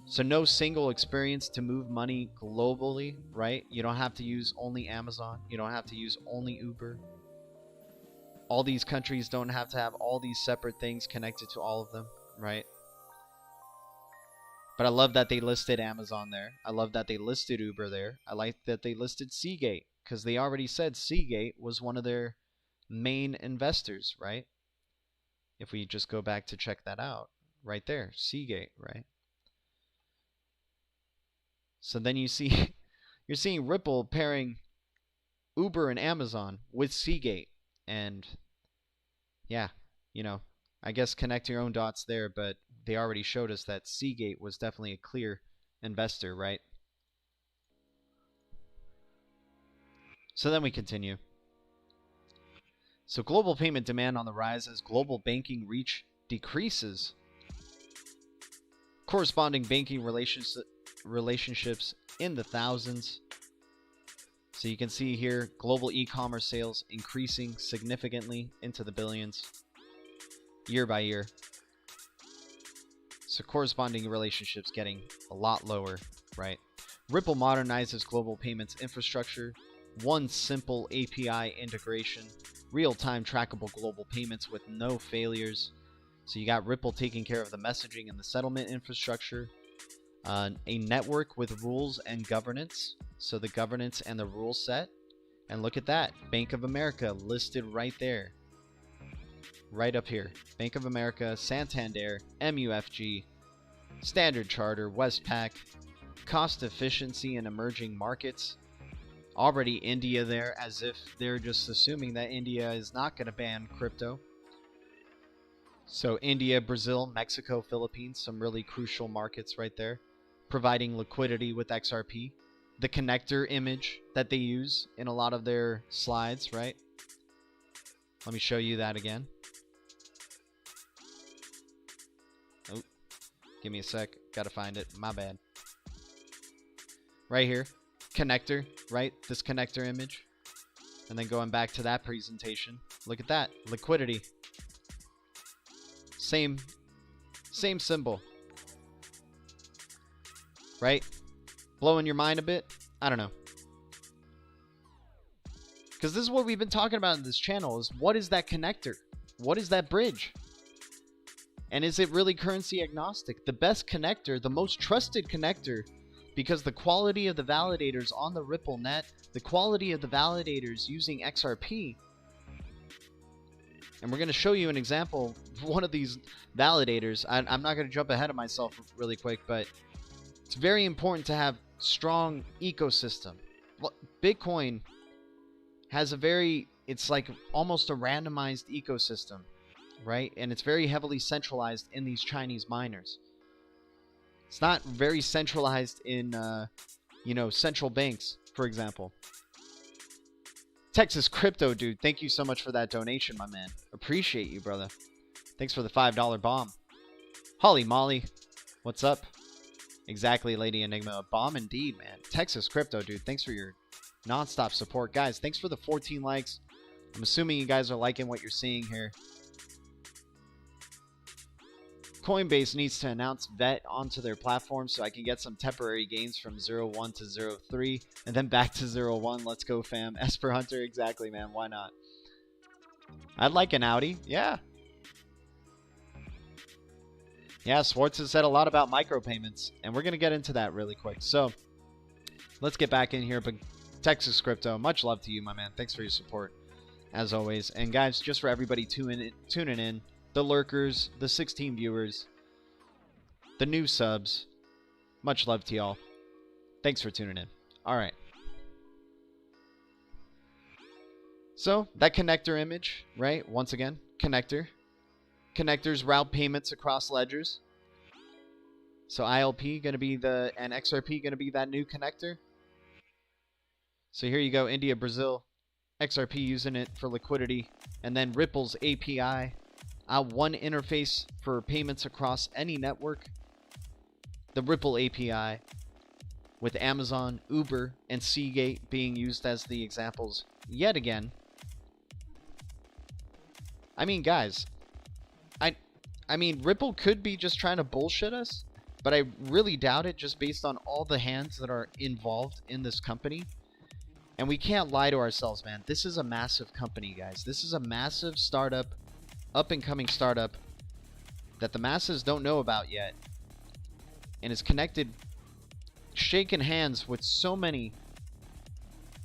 So no single experience to move money globally, right? You don't have to use only Amazon. You don't have to use only Uber. All these countries don't have to have all these separate things connected to all of them, right? But I love that they listed Amazon there. I love that they listed Uber there. I like that they listed Seagate, because they already said Seagate was one of their main investors, right? If we just go back to check that out, right there, Seagate, right? So then you see, you're seeing Ripple pairing Uber and Amazon with Seagate, and yeah, you know, I guess connect your own dots there, but they already showed us that Seagate was definitely a clear investor, right? So then we continue. So global payment demand on the rise as global banking reach decreases. Corresponding banking relationships in the thousands. So you can see here global e-commerce sales increasing significantly into the billions year by year. So corresponding relationships getting a lot lower, right? Ripple modernizes global payments infrastructure, one simple API integration, real-time trackable global payments with no failures. So you got Ripple taking care of the messaging and the settlement infrastructure, a network with rules and governance. So the governance and the rule set. And look at that, Bank of America listed right there. Right up here. Bank of America, Santander, MUFG, Standard Charter, Westpac, cost efficiency in emerging markets. Already India there, as if they're just assuming that India is not going to ban crypto. So India, Brazil, Mexico, Philippines, some really crucial markets right there. Providing liquidity with XRP. The connector image that they use in a lot of their slides, right? Let me show you that again. Oh, give me a sec. Gotta find it. My bad. Right here. Connector, right? This connector image. And then going back to that presentation. Look at that. Liquidity. Same symbol. Right? Blowing your mind a bit? I don't know. Because this is what we've been talking about in this channel, is what is that connector? What is that bridge? And is it really currency agnostic? The best connector, the most trusted connector, because the quality of the validators on the Ripple net, the quality of the validators using XRP, and we're going to show you an example of one of these validators. I'm not going to jump ahead of myself really quick, but it's very important to have strong ecosystem. Bitcoin has a very, it's like almost a randomized ecosystem, right? And it's very heavily centralized in these Chinese miners. It's not very centralized in, you know, central banks, for example. Texas Crypto, dude, thank you so much for that donation, my man. Appreciate you, brother. Thanks for the $5 bomb. Holly Molly, what's up? Exactly, Lady Enigma. A bomb indeed, man. Texas Crypto, dude, thanks for your non-stop support. Guys, thanks for the 14 likes. I'm assuming you guys are liking what you're seeing here. Coinbase needs to announce VET onto their platform so I can get some temporary gains from 0.1 to 0.3 and then back to 0.1. Let's go, fam. Esper Hunter, exactly, man. Why not? I'd like an Audi. Yeah. Yeah, Swartz has said a lot about micropayments, and we're going to get into that really quick. So let's get back in here. But Texas Crypto, much love to you, my man. Thanks for your support, as always. And guys, just for everybody tuning in, the lurkers, the 16 viewers, the new subs, Much love to y'all. Thanks for tuning in. All right. So that connector image, right? Once again, connector. Connectors route payments across ledgers. So ILP going to be and XRP going to be that new connector. So here you go, India, Brazil, XRP using it for liquidity, and then Ripple's API, one interface for payments across any network. The Ripple API, with Amazon, Uber, and Seagate being used as the examples yet again. I mean, guys, I mean, Ripple could be just trying to bullshit us, but I really doubt it just based on all the hands that are involved in this company. And we can't lie to ourselves, man. This is a massive company, guys. This is a massive startup, up-and-coming startup that the masses don't know about yet. And is connected, shaking hands with so many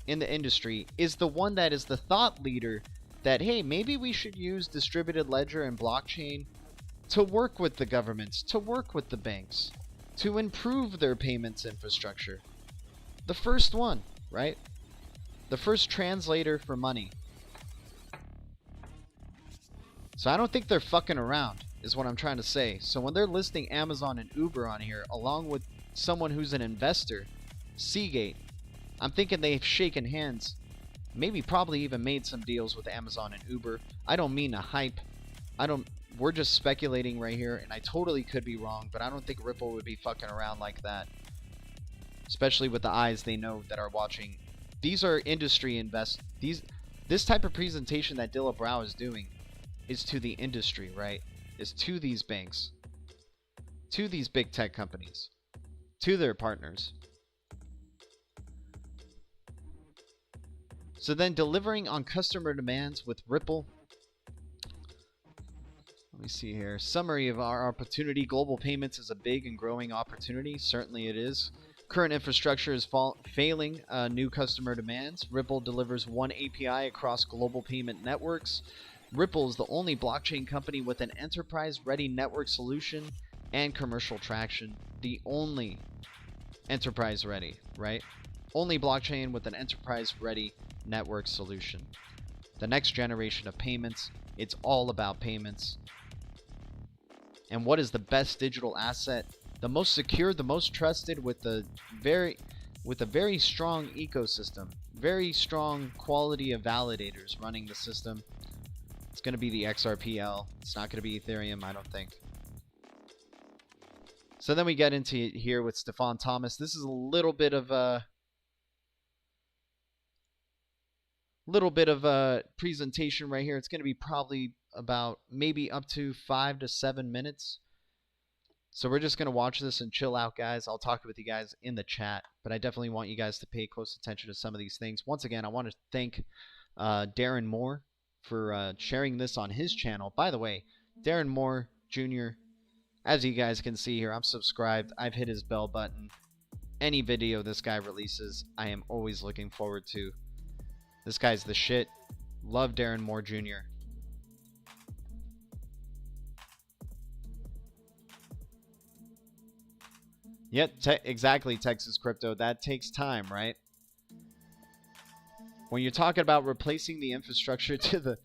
in the industry, is the one that is the thought leader that, hey, maybe we should use distributed ledger and blockchain to work with the governments, to work with the banks, to improve their payments infrastructure. The first one, right? The first translator for money. So I don't think they're fucking around, is what I'm trying to say. So when they're listing Amazon and Uber on here, along with someone who's an investor, Seagate, I'm thinking they've shaken hands, maybe probably even made some deals with Amazon and Uber. I don't mean to hype. We're just speculating right here, and I totally could be wrong, but I don't think Ripple would be fucking around like that. Especially with the eyes they know that are watching. These are industry this type of presentation that lbry is doing is to the industry, right? Is to these banks, to these big tech companies, to their partners. So then delivering on customer demands with Ripple. Let me see here. Summary of our opportunity. Global payments is a big and growing opportunity. Certainly it is. Current infrastructure is failing new customer demands. Ripple delivers one API across global payment networks. Ripple is the only blockchain company with an enterprise-ready network solution and commercial traction. The only enterprise-ready, right? Only blockchain with an enterprise-ready network solution. The next generation of payments. It's all about payments. And what is the best digital asset? The most secure, the most trusted, with a very strong ecosystem, very strong quality of validators running the system. It's going to be the XRPL. It's not going to be Ethereum, I don't think. So then we get into it here with Stefan Thomas. This is a little bit of a presentation right here. It's going to be probably about maybe up to 5 to 7 minutes. So we're just going to watch this and chill out, guys. I'll talk with you guys in the chat, but I definitely want you guys to pay close attention to some of these things. Once again, I want to thank Darren Moore for sharing this on his channel. By the way, Darren Moore Jr., as you guys can see here, I'm subscribed. I've hit his bell button. Any video this guy releases, I am always looking forward to. This guy's the shit. Love Darren Moore Jr. Yep, exactly, Texas Crypto. That takes time, right? When you're talking about replacing the infrastructure to the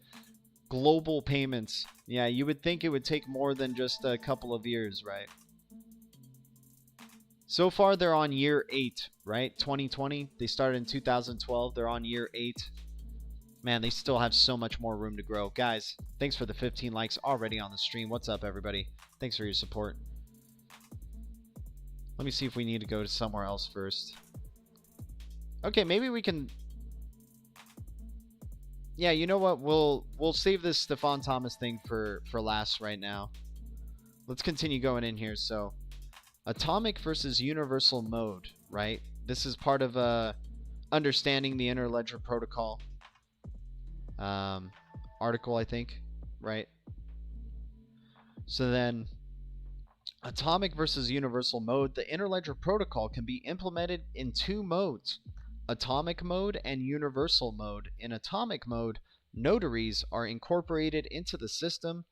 global payments, yeah, you would think it would take more than just a couple of years, right? So far, they're on year 8, right? 2020. They started in 2012. They're on year 8. Man, they still have so much more room to grow. Guys, thanks for the 15 likes already on the stream. What's up, everybody? Thanks for your support. Let me see if we need to go to somewhere else first. Okay, maybe we can... Yeah, you know what? We'll save this Stefan Thomas thing for last right now. Let's continue going in here. So, atomic versus universal mode, right? This is part of understanding the Interledger protocol article, I think, right? So then, atomic versus universal mode. The Interledger protocol can be implemented in 2 modes, atomic mode and universal mode. In atomic mode, notaries are incorporated into the system.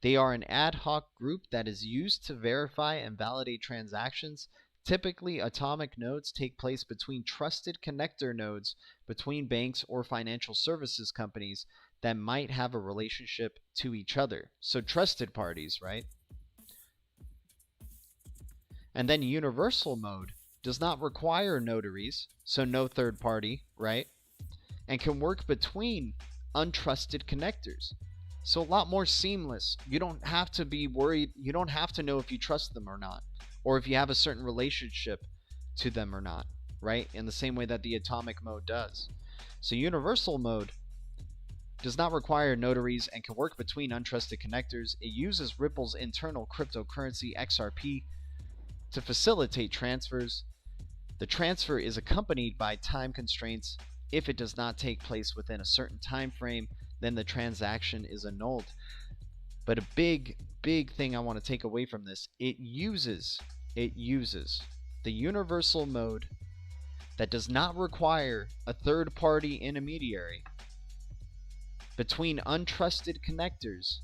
They are an ad hoc group that is used to verify and validate transactions. Typically, atomic nodes take place between trusted connector nodes between banks or financial services companies that might have a relationship to each other. So trusted parties, right? And then universal mode does not require notaries, so no third party, right? And can work between untrusted connectors. So a lot more seamless. You don't have to be worried. You don't have to know if you trust them or not, or if you have a certain relationship to them or not, right? In the same way that the atomic mode does. So universal mode does not require notaries and can work between untrusted connectors. It uses Ripple's internal cryptocurrency XRP to facilitate transfers. The transfer is accompanied by time constraints. If it does not take place within a certain time frame, then the transaction is annulled. But a big thing I want to take away from this, it uses the universal mode that does not require a third-party intermediary between untrusted connectors,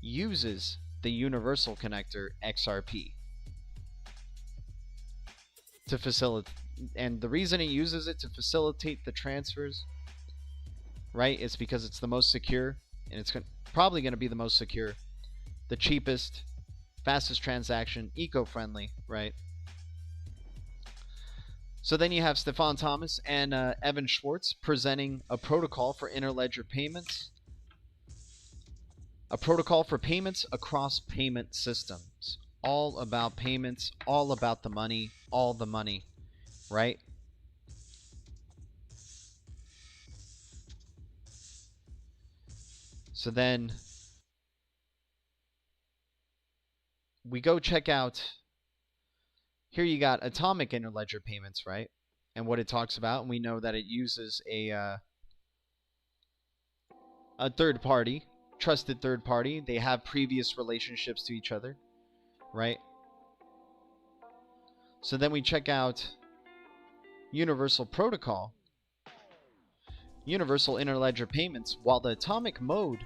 uses the universal connector XRP to facilitate. And the reason it uses it to facilitate the transfers, right, is because it's the most secure, and it's probably going to be the most secure, the cheapest, fastest transaction, eco-friendly, right? So then you have Stefan Thomas and Evan Schwartz presenting a protocol for interledger payments, a protocol for payments across payment systems. All about payments, all about the money, all the money, right? So then we go check out, here you got atomic interledger payments, right? And what it talks about, and we know that it uses a third party, trusted third party. They have previous relationships to each other, right? So then we check out universal protocol, universal interledger payments. While the atomic mode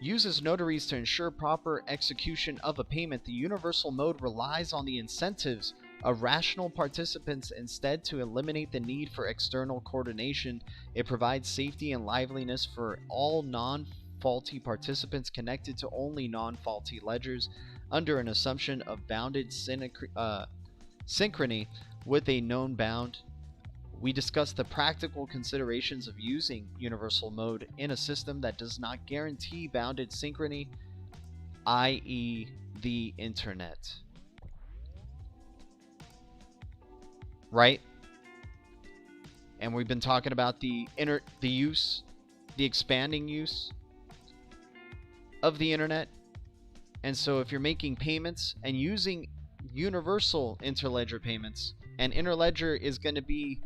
uses notaries to ensure proper execution of a payment, the universal mode relies on the incentives of rational participants instead to eliminate the need for external coordination. It provides safety and liveliness for all non-faulty participants connected to only non-faulty ledgers under an assumption of bounded synchrony with a known bound. We discussed the practical considerations of using universal mode in a system that does not guarantee bounded synchrony, i.e. the internet. Right? And we've been talking about the expanding use of the internet. And so if you're making payments and using universal interledger payments, and Interledger is going to be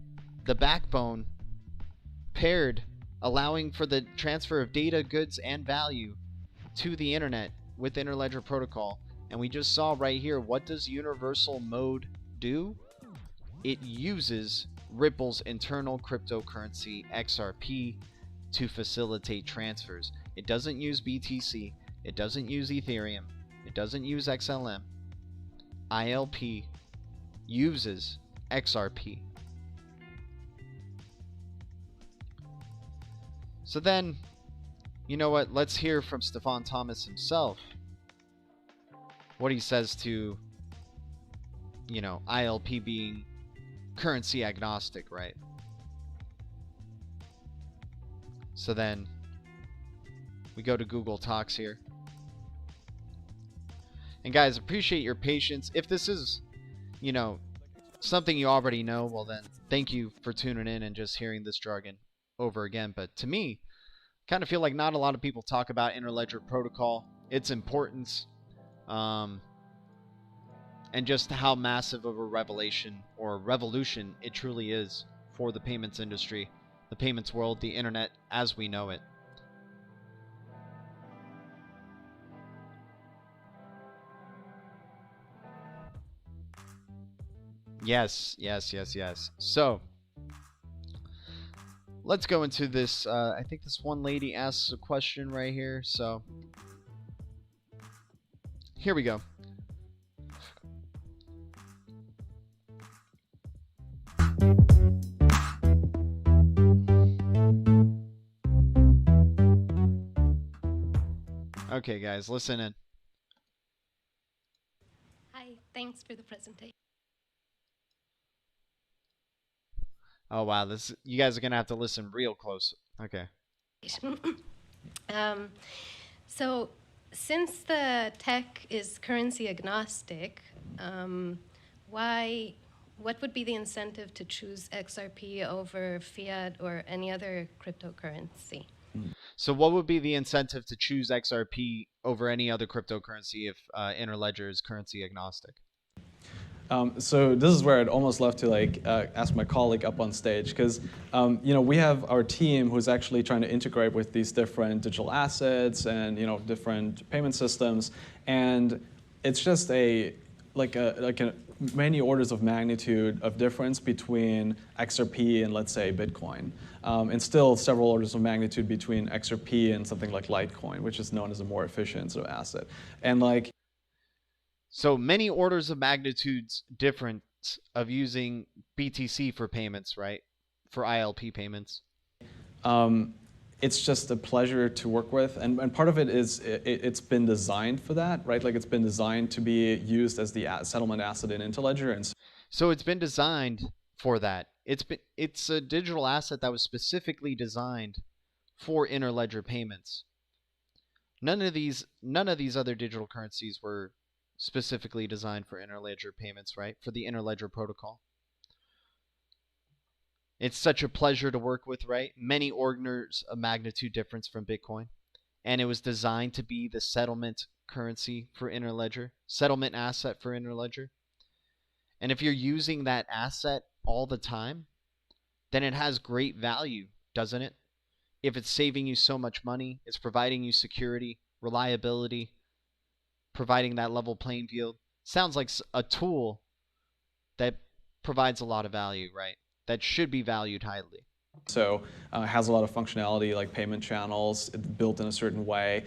the backbone paired, allowing for the transfer of data, goods, and value to the internet with Interledger protocol. And we just saw right here, what does universal mode do? It uses Ripple's internal cryptocurrency XRP to facilitate transfers. It doesn't use BTC, it doesn't use Ethereum, it doesn't use XLM. ILP uses XRP. So then, you know what, let's hear from Stefan Thomas himself what he says to, you know, ILP being currency agnostic, right? So then we go to Google Talks here. And guys, appreciate your patience. If this is, you know, something you already know, well then, thank you for tuning in and just hearing this jargon over again. But to me, I kind of feel like not a lot of people talk about Interledger protocol, its importance, and just how massive of a revelation or revolution it truly is for the payments industry, the payments world, the internet as we know it. Yes. So, let's go into this. I think this one lady asks a question right here. So, here we go. Okay, guys, listen in. Hi, thanks for the presentation. Oh wow, you guys are gonna have to listen real close. Okay. um, so, since the tech is currency agnostic, what would be the incentive to choose XRP over Fiat or any other cryptocurrency? So what would be the incentive to choose XRP over any other cryptocurrency if Interledger is currency agnostic? So this is where I'd almost love to ask my colleague up on stage, because we have our team who's actually trying to integrate with these different digital assets and different payment systems, and it's just a many orders of magnitude of difference between XRP and, let's say, Bitcoin, and still several orders of magnitude between XRP and something like Litecoin, which is known as a more efficient sort of asset, and So many orders of magnitudes difference of using BTC for payments, right? For ILP payments. It's just a pleasure to work with, and part of it is it's been designed for that, right? Like, it's been designed to be used as the settlement asset in Interledger, and so it's been designed for that. It's a digital asset that was specifically designed for Interledger payments. None of these other digital currencies were specifically designed for Interledger payments, right? For the Interledger protocol. It's such a pleasure to work with, right? Many orders of magnitude difference from Bitcoin. And it was designed to be the settlement currency for Interledger, settlement asset for Interledger. And if you're using that asset all the time, then it has great value, doesn't it? If it's saving you so much money, it's providing you security, reliability, providing that level playing field. Sounds like a tool that provides a lot of value, right? That should be valued highly. So has a lot of functionality like payment channels built in a certain way.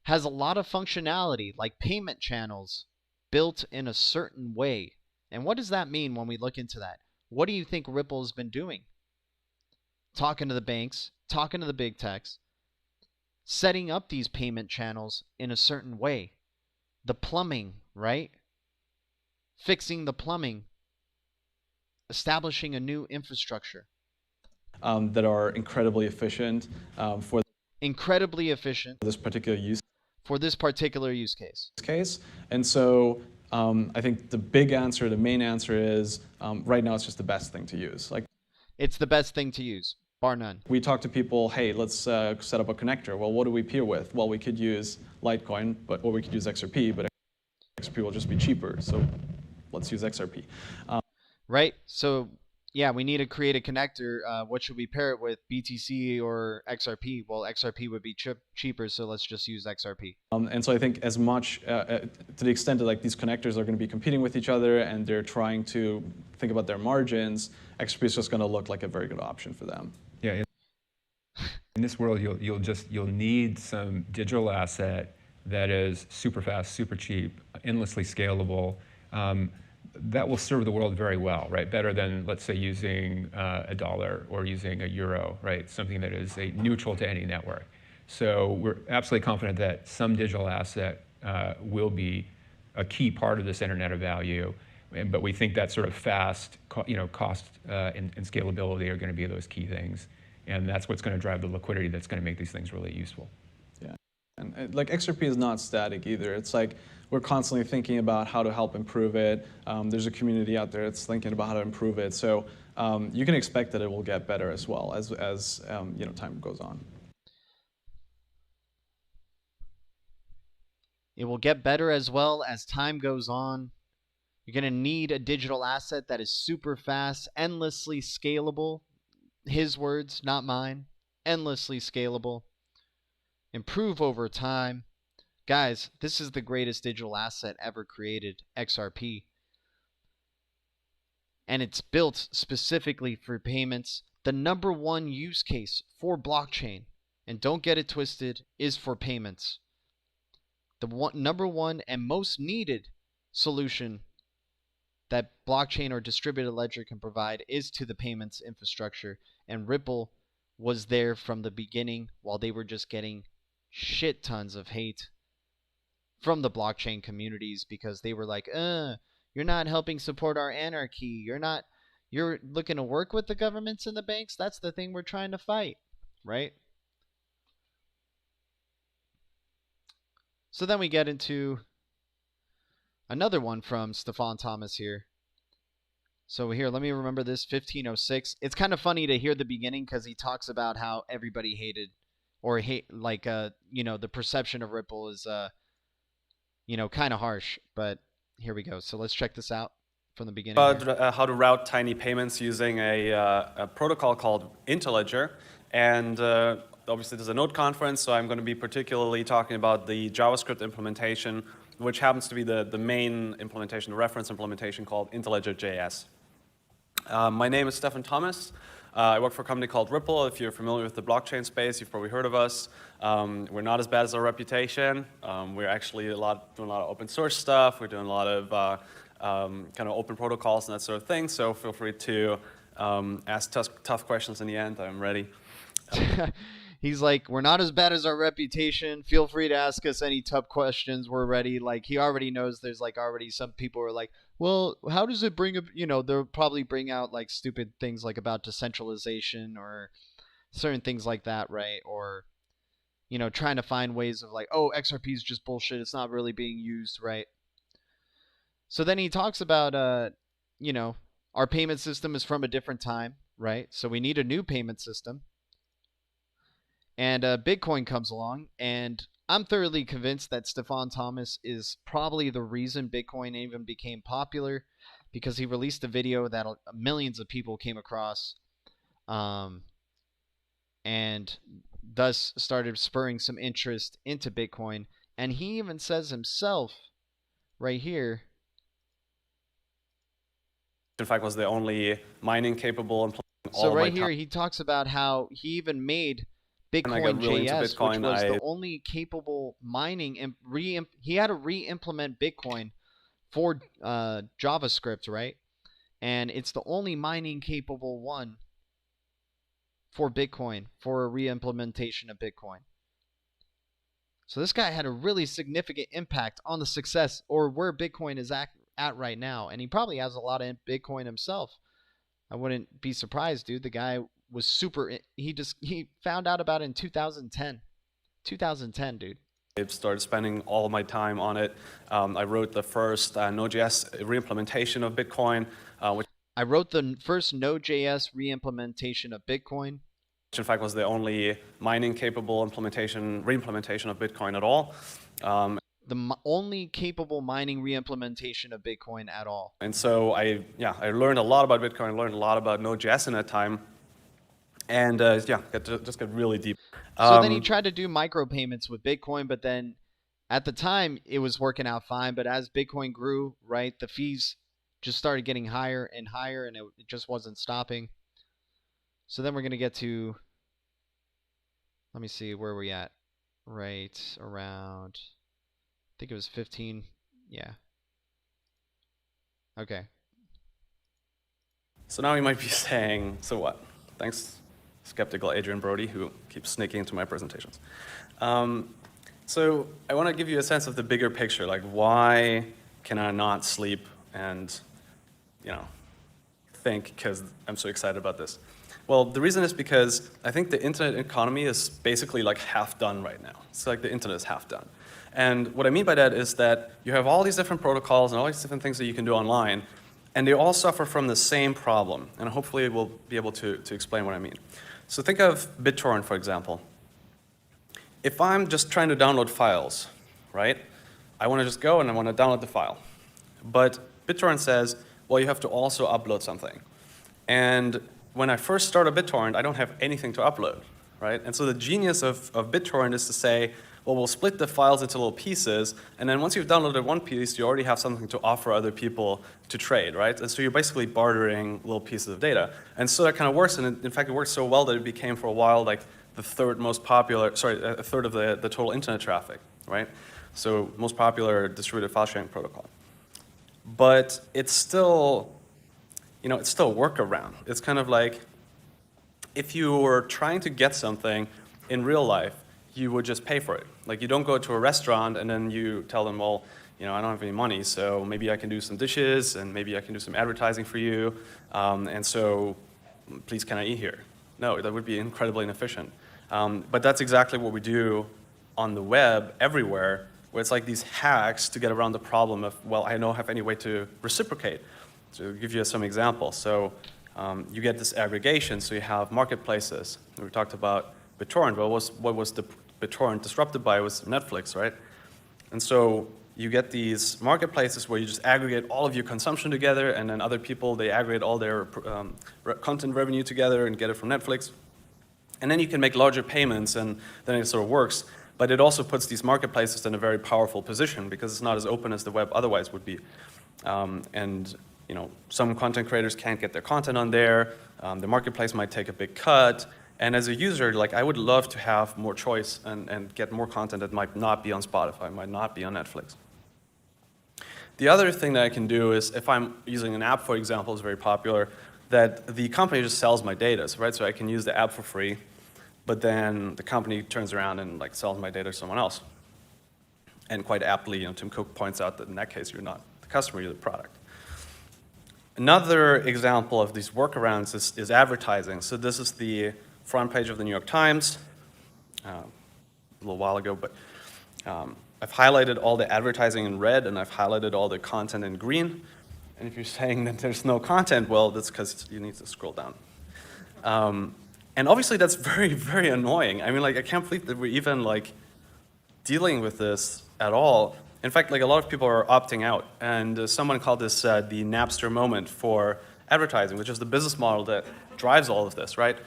Has a lot of functionality like payment channels built in a certain way. And what does that mean when we look into that? What do you think Ripple has been doing? Talking to the banks, talking to the big techs, setting up these payment channels in a certain way. The plumbing, right? Fixing the plumbing, establishing a new infrastructure. That are incredibly efficient for this particular use case. And so I think the main answer is right now it's just the best thing to use. It's the best thing to use, bar none. We talk to people, hey, let's set up a connector. Well, what do we peer with? Well, we could use Litecoin, or we could use XRP, but XRP will just be cheaper. So let's use XRP. Right. So yeah, we need to create a connector. What should we pair it with, BTC or XRP? Well, XRP would be cheaper, so let's just use XRP. And so I think as much, to the extent that these connectors are going to be competing with each other and they're trying to think about their margins, XRP is just going to look like a very good option for them. Yeah. In this world, you'll need some digital asset that is super fast, super cheap, endlessly scalable. That will serve the world very well, right? Better than, let's say, using a dollar or using a euro, right? Something that is neutral to any network. So we're absolutely confident that some digital asset will be a key part of this Internet of Value. But we think that sort of fast, cost and scalability are going to be those key things. And that's what's going to drive the liquidity that's going to make these things really useful. Yeah, and XRP is not static either. It's like we're constantly thinking about how to help improve it. There's a community out there that's thinking about how to improve it. So you can expect that it will get better as well as time goes on. It will get better as well as time goes on. You're going to need a digital asset that is super fast, endlessly scalable. His words, not mine. Endlessly scalable. Improve over time. Guys, this is the greatest digital asset ever created, XRP. And it's built specifically for payments. The number one use case for blockchain, and don't get it twisted, is for payments. The number one and most needed solution that blockchain or distributed ledger can provide is to the payments infrastructure. And Ripple was there from the beginning while they were just getting shit tons of hate from the blockchain communities because they were like, you're not helping support our anarchy. You're looking to work with the governments and the banks. That's the thing we're trying to fight, right? So then we get into another one from Stefan Thomas here. So here, let me remember this, 1506. It's kind of funny to hear the beginning because he talks about how everybody hated or the perception of Ripple is, kind of harsh. But here we go. So let's check this out from the beginning. About how to route tiny payments using a protocol called Interledger. And obviously there's a node conference, so I'm going to be particularly talking about the JavaScript implementation, which happens to be the main implementation, the reference implementation called Interledger.js. My name is Stefan Thomas. I work for a company called Ripple. If you're familiar with the blockchain space, you've probably heard of us. We're not as bad as our reputation. We're actually doing a lot of open source stuff. We're doing a lot of kind of open protocols and that sort of thing. So feel free to ask tough questions in the end. I'm ready. He's like, we're not as bad as our reputation. Feel free to ask us any tough questions. We're ready. Like, he already knows there's like already some people who are like, well, how does it bring up, they'll probably bring out like stupid things like about decentralization or certain things like that, right? Or, trying to find ways of like, oh, XRP is just bullshit. It's not really being used, right? So then he talks about, our payment system is from a different time, right? So we need a new payment system. And Bitcoin comes along, and I'm thoroughly convinced that Stefan Thomas is probably the reason Bitcoin even became popular, because he released a video that millions of people came across, and thus started spurring some interest into Bitcoin. And he even says himself right here, in fact, was the only mining capable. So right here, he talks about how he even made Bitcoin JS, which was the only capable mining, and he had to re-implement Bitcoin for JavaScript, right? And it's the only mining capable one for Bitcoin, for a re-implementation of Bitcoin. So this guy had a really significant impact on the success, or where Bitcoin is at right now. And he probably has a lot of Bitcoin himself. I wouldn't be surprised, dude. The guy was he found out about it in 2010. 2010, dude. I started spending all of my time on it. I wrote the first Node.js re-implementation of Bitcoin. I wrote the first Node.js re-implementation of Bitcoin. Which in fact was the only mining capable re-implementation of Bitcoin at all. The only capable mining re-implementation of Bitcoin at all. And so I learned a lot about Bitcoin. I learned a lot about Node.js in that time. And just got really deep. So then he tried to do micropayments with Bitcoin, but then at the time it was working out fine. But as Bitcoin grew, right, the fees just started getting higher and higher, and it just wasn't stopping. So then we're going to get to, let me see, where are we at? Right around, I think it was 15. Yeah. Okay. So now you might be saying, so what? Thanks, skeptical Adrian Brody, who keeps sneaking into my presentations. So I want to give you a sense of the bigger picture, like why can I not sleep and, think, because I'm so excited about this. Well, the reason is because I think the internet economy is basically like half done right now. It's like the internet is half done. And what I mean by that is that you have all these different protocols and all these different things that you can do online, and they all suffer from the same problem. And hopefully we'll be able to explain what I mean. So think of BitTorrent, for example. If I'm just trying to download files, right? I want to just go and I want to download the file. But BitTorrent says, well, you have to also upload something. And when I first start a BitTorrent, I don't have anything to upload, right? And so the genius of BitTorrent is to say, well, we'll split the files into little pieces, and then once you've downloaded one piece, you already have something to offer other people to trade, right? And so you're basically bartering little pieces of data. And so that kind of works, and in fact, it works so well that it became for a while like the third most popular, a third of the total internet traffic, right? So most popular distributed file sharing protocol. But it's still, it's still a workaround. It's kind of like if you were trying to get something in real life, you would just pay for it. Like you don't go to a restaurant and then you tell them, well, you know, I don't have any money, so maybe I can do some dishes and maybe I can do some advertising for you, and so please can I eat here? No, that would be incredibly inefficient. But that's exactly what we do on the web everywhere, where it's like these hacks to get around the problem of, well, I don't have any way to reciprocate. So I'll give you some examples. So you get this aggregation, so you have marketplaces. We talked about BitTorrent. Well, what was the BitTorrent disrupted by? It was Netflix, right? And so you get these marketplaces where you just aggregate all of your consumption together, and then other people, they aggregate all their content revenue together and get it from Netflix. And then you can make larger payments, and then it sort of works. But it also puts these marketplaces in a very powerful position because it's not as open as the web otherwise would be. And you know, some content creators can't get their content on there. The marketplace might take a big cut. And as a user, like I would love to have more choice and get more content that might not be on Spotify, might not be on Netflix. The other thing that I can do is, if I'm using an app, for example, is very popular, that the company just sells my data, right? So I can use the app for free, but then the company turns around and like sells my data to someone else. And quite aptly, you know, Tim Cook points out that in that case, you're not the customer, you're the product. Another example of these workarounds is advertising. So this is the front page of the New York Times, a little while ago, but I've highlighted all the advertising in red and I've highlighted all the content in green. And if you're saying that there's no content, well, that's because you need to scroll down. And obviously that's very, very annoying. I mean, like, I can't believe that we're even like dealing with this at all. In fact, like a lot of people are opting out. And someone called this the Napster moment for advertising, which is the business model that drives all of this, right?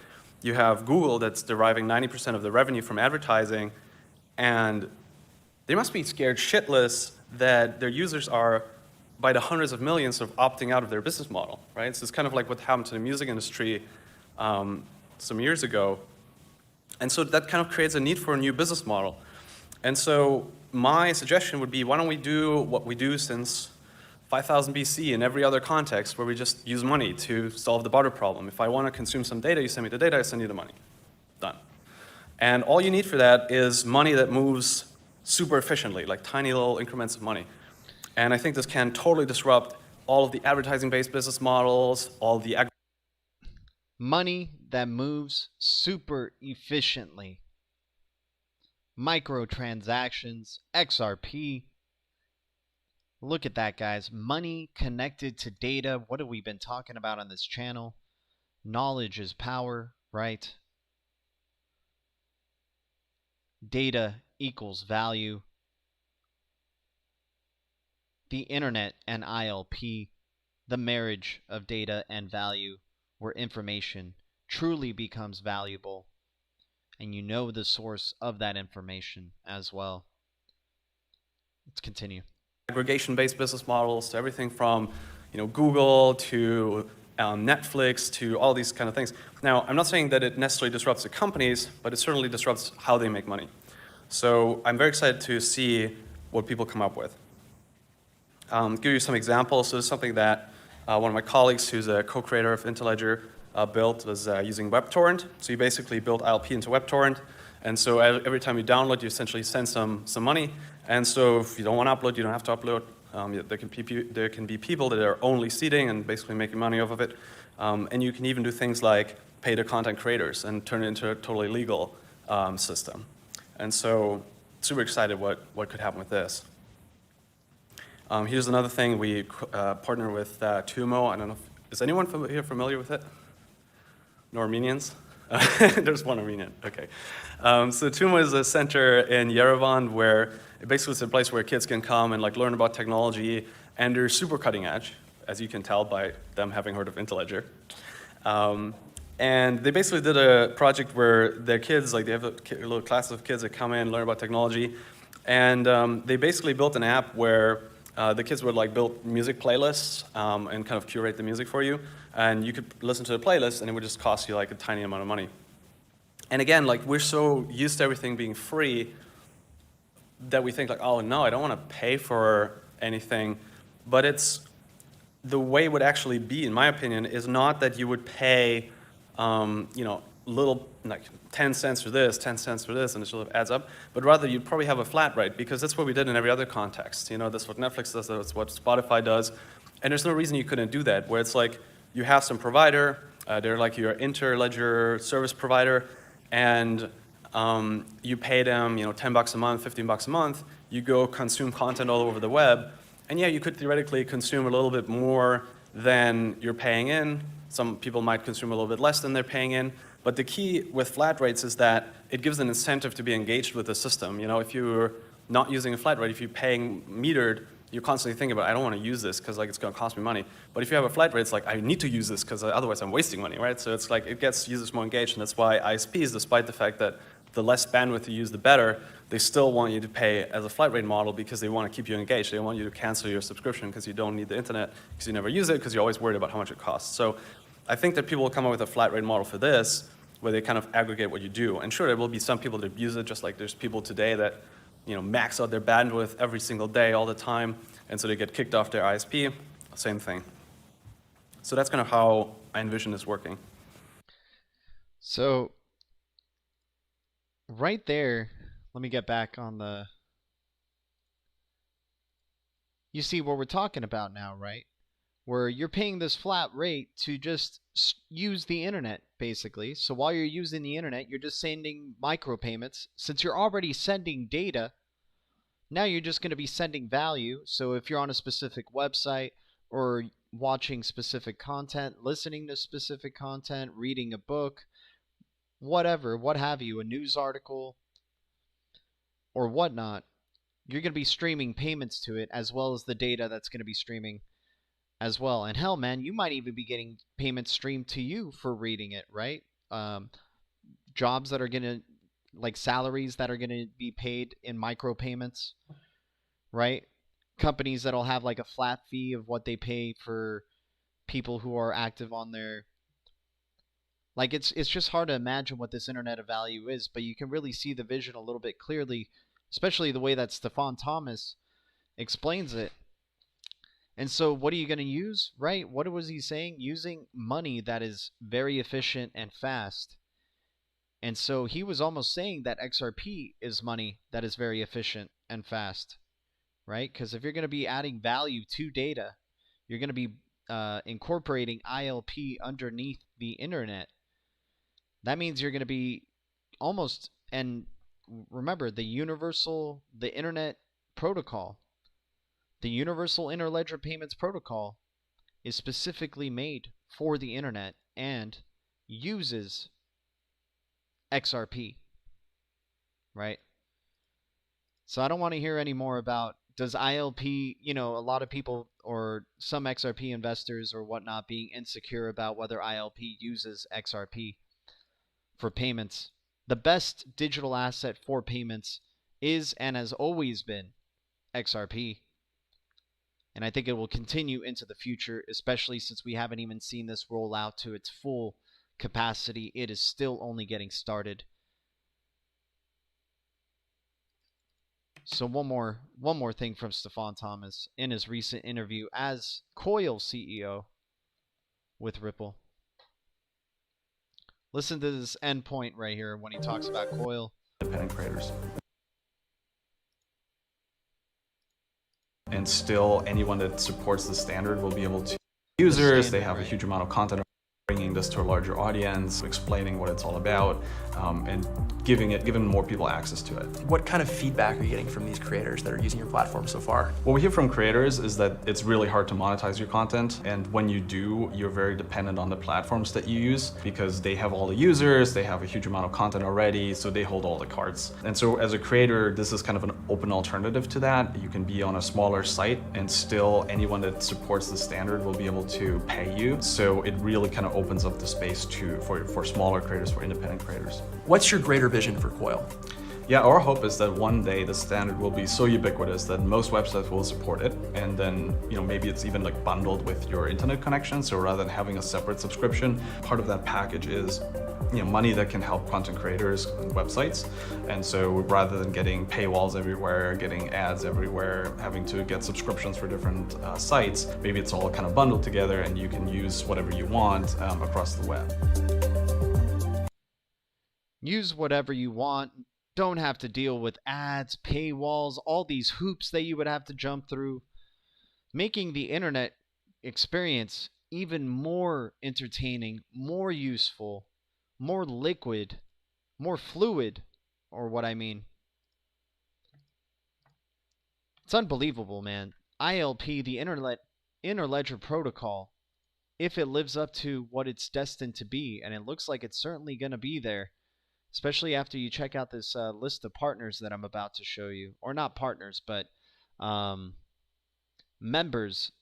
You have Google that's deriving 90% of the revenue from advertising, and they must be scared shitless that their users are, by the hundreds of millions, of opting out of their business model, right? So it's kind of like what happened to the music industry some years ago. And so that kind of creates a need for a new business model. And so my suggestion would be, why don't we do what we do since 5000 BC in every other context, where we just use money to solve the barter problem. If I want to consume some data, you send me the data, I send you the money. Done. And all you need for that is money that moves super efficiently, like tiny little increments of money. And I think this can totally disrupt all of the advertising-based business models, all the money that moves super efficiently. Microtransactions, XRP. Look at that, guys. Money connected to data. What have we been talking about on this channel? Knowledge is power, right? Data equals value. The internet and ILP, the marriage of data and value, where information truly becomes valuable, and you know the source of that information as well. Let's continue. Aggregation-based business models, to everything from, you know, Google to Netflix to all these kind of things. Now, I'm not saying that it necessarily disrupts the companies, but it certainly disrupts how they make money. So I'm very excited to see what people come up with. Give you some examples. So this is something that one of my colleagues, who's a co-creator of Interledger, built, was using WebTorrent. So you basically build ILP into WebTorrent. And so every time you download, you essentially send some money. And so if you don't want to upload, you don't have to upload. There can be people that are only seeding and basically making money off of it. And you can even do things like pay the content creators and turn it into a totally legal system. And so super excited what could happen with this. Here's another thing. We partner with Tumo. I don't know is anyone here familiar with it? No Armenians? There's one Armenian, okay. So Tumo is a center in Yerevan where it basically is a place where kids can come and like learn about technology, and they're super cutting edge, as you can tell by them having heard of Interledger. And they basically did a project where their kids, like they have a little class of kids that come in, learn about technology, and they basically built an app where the kids would like build music playlists and kind of curate the music for you, and you could listen to the playlist and it would just cost you like a tiny amount of money. And again, like we're so used to everything being free that we think like, oh no, I don't want to pay for anything. But it's, the way it would actually be, in my opinion, is not that you would pay, you know, little, like 10 cents for this, 10 cents for this, and it sort of adds up. But rather, you'd probably have a flat rate, because that's what we did in every other context. You know, that's what Netflix does, that's what Spotify does. And there's no reason you couldn't do that, where it's like you have some provider, they're like your Interledger service provider, and you pay them, you know, $10 a month, $15 a month. You go consume content all over the web, and yeah, you could theoretically consume a little bit more than you're paying in. Some people might consume a little bit less than they're paying in. But the key with flat rates is that it gives an incentive to be engaged with the system. You know, if you're not using a flat rate, if you're paying metered, you're constantly thinking about, I don't want to use this because like it's going to cost me money. But if you have a flat rate, it's like, I need to use this because otherwise I'm wasting money, right? So it's like it gets users more engaged, and that's why ISPs, despite the fact that the less bandwidth you use, the better, they still want you to pay as a flat rate model because they want to keep you engaged. They want you to cancel your subscription because you don't need the internet, because you never use it, because you're always worried about how much it costs. So I think that people will come up with a flat rate model for this, where they kind of aggregate what you do. And sure, there will be some people that use it, just like there's people today that, you know, max out their bandwidth every single day, all the time, and so they get kicked off their ISP. Same thing. So that's kind of how I envision this working. So right there, let me get back on the... You see what we're talking about now, right? Where you're paying this flat rate to just use the internet, basically. So while you're using the internet, you're just sending micropayments. Since you're already sending data, now you're just going to be sending value. So if you're on a specific website or watching specific content, listening to specific content, reading a book, whatever, what have you, a news article or whatnot, you're going to be streaming payments to it, as well as the data that's going to be streaming as well. And hell, man, you might even be getting payments streamed to you for reading it, right? Jobs that are going to, like salaries that are going to be paid in micropayments, right? Companies that'll have like a flat fee of what they pay for people who are active on their... Like, it's just hard to imagine what this Internet of Value is, but you can really see the vision a little bit clearly, especially the way that STEFAN Thomas explains it. And so what are you going to use, right? What was he saying? Using money that is very efficient and fast. And so he was almost saying that XRP is money that is very efficient and fast, right? Because if you're going to be adding value to data, you're going to be incorporating ILP underneath the internet. That means you're going to be almost, and remember, the internet protocol, the Universal Interledger Payments Protocol is specifically made for the internet and uses XRP, right? So I don't want to hear any more about, does ILP, you know, a lot of people or some XRP investors or whatnot being insecure about whether ILP uses XRP for payments. The best digital asset for payments is and has always been XRP. And I think it will continue into the future, especially since we haven't even seen this roll out to its full capacity. It is still only getting started. So one more thing from STEFAN Thomas in his recent interview as Coil CEO with Ripple. Listen to this end point right here when he talks about Coil. Independent creators. And still, anyone that supports the standard will be able to users. They have a huge amount of content, bringing this to a larger audience, explaining what it's all about, and giving more people access to it. What kind of feedback are you getting from these creators that are using your platform so far? What we hear from creators is that it's really hard to monetize your content, and when you do, you're very dependent on the platforms that you use because they have all the users, they have a huge amount of content already, so they hold all the cards. And so as a creator, this is kind of an open alternative to that. You can be on a smaller site and still anyone that supports the standard will be able to pay you. So it really kind of opens up the space for smaller creators, for independent creators. What's your greater vision for Coil? Yeah, our hope is that one day the standard will be so ubiquitous that most websites will support it, and then maybe it's even like bundled with your internet connection. So rather than having a separate subscription, part of that package is money that can help content creators and websites. And so rather than getting paywalls everywhere, getting ads everywhere, having to get subscriptions for different sites, maybe it's all kind of bundled together and you can use whatever you want across the web. Use whatever you want. Don't have to deal with ads, paywalls, all these hoops that you would have to jump through, making the internet experience even more entertaining, more useful, more liquid, more fluid, or what I mean. It's unbelievable, man. ILP, the Interledger protocol, if it lives up to what it's destined to be, and it looks like it's certainly going to be there, especially after you check out this list of partners that I'm about to show you. Or not partners, but members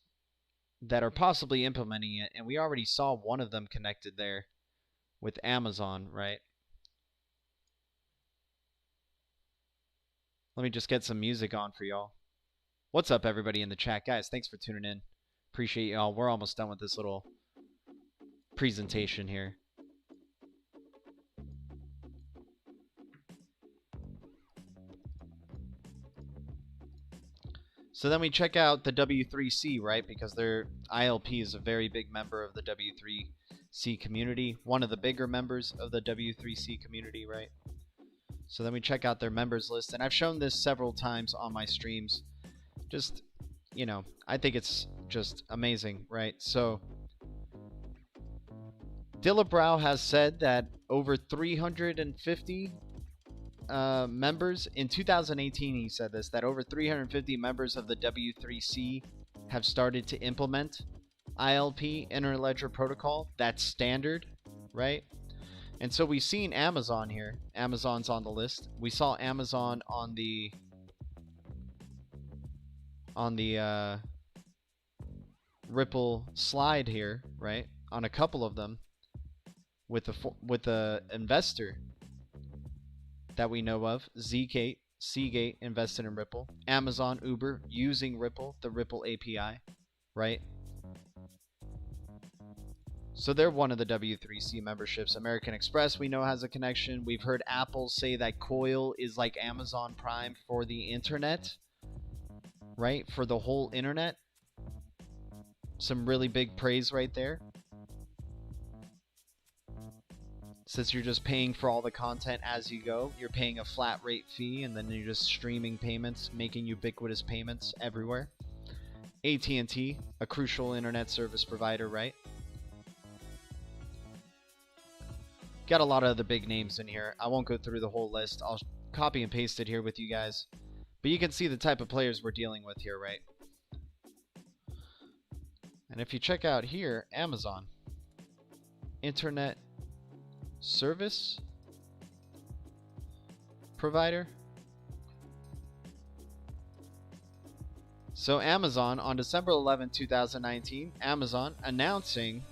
that are possibly implementing it. And we already saw one of them connected there with Amazon, right? Let me just get some music on for y'all. What's up, everybody in the chat? Guys, thanks for tuning in. Appreciate y'all. We're almost done with this little presentation here. So then we check out the W3C, right? Because their ILP is a very big member of the W3C community. One of the bigger members of the W3C community, right? So then we check out their members list. And I've shown this several times on my streams. Just, you know, I think it's just amazing, right? So Dillabrow has said that over 350 members in 2018, he said this, that over 350 members of the W3C have started to implement ILP, Interledger Protocol. That's standard, right? And so we've seen Amazon here. Amazon's on the list. We saw Amazon on the Ripple slide here, right? On a couple of them with the investor that we know of. Seagate invested in Ripple. Amazon, Uber using Ripple, the Ripple API, right? So they're one of the W3C memberships. American Express, we know, has a connection. We've heard Apple say that Coil is like Amazon Prime for the internet, right? For the whole internet. Some really big praise right there. Since you're just paying for all the content as you go, you're paying a flat rate fee, and then you're just streaming payments, making ubiquitous payments everywhere. AT&T, a crucial internet service provider, right? Got a lot of the big names in here. I won't go through the whole list. I'll copy and paste it here with you guys. But you can see the type of players we're dealing with here, right? And if you check out here, Amazon, internet service provider. So Amazon, on December 11, 2019, Amazon announcing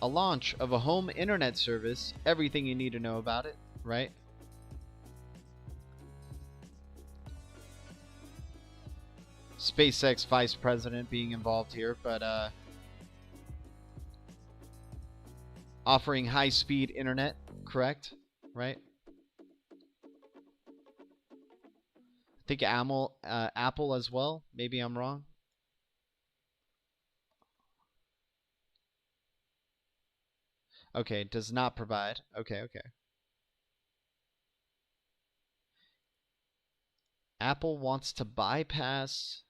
a launch of a home internet service. Everything you need to know about it, right? SpaceX vice president being involved here, but offering high-speed internet, correct? Right? I think Apple as well. Maybe I'm wrong. Okay, does not provide. Okay. Apple wants to bypass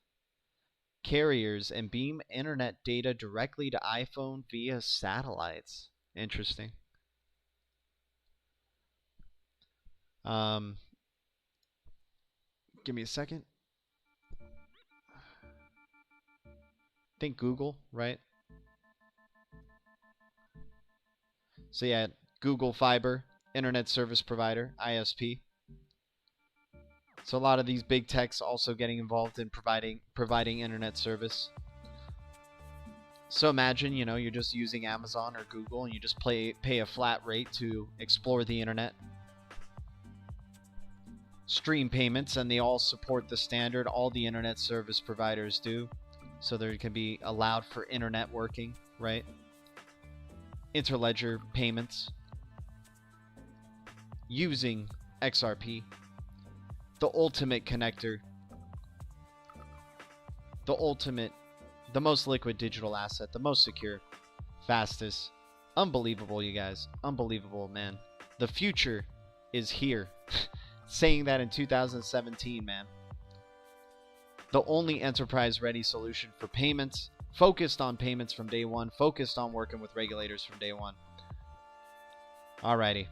carriers and beam internet data directly to iPhone via satellites. Interesting. Give me a second. Think Google, right? So yeah, Google Fiber, Internet Service Provider, ISP. So a lot of these big techs also getting involved in providing internet service. So imagine, you know, you're just using Amazon or Google and you just pay a flat rate to explore the internet. Stream payments, and they all support the standard. All the internet service providers do. So there can be allowed for internet working, right? Interledger payments using XRP. The ultimate connector. The most liquid digital asset, the most secure, fastest. Unbelievable, you guys. Unbelievable, man. The future is here. Saying that in 2017, man. The only enterprise-ready solution for payments, focused on payments from day one, focused on working with regulators from day one. Alrighty.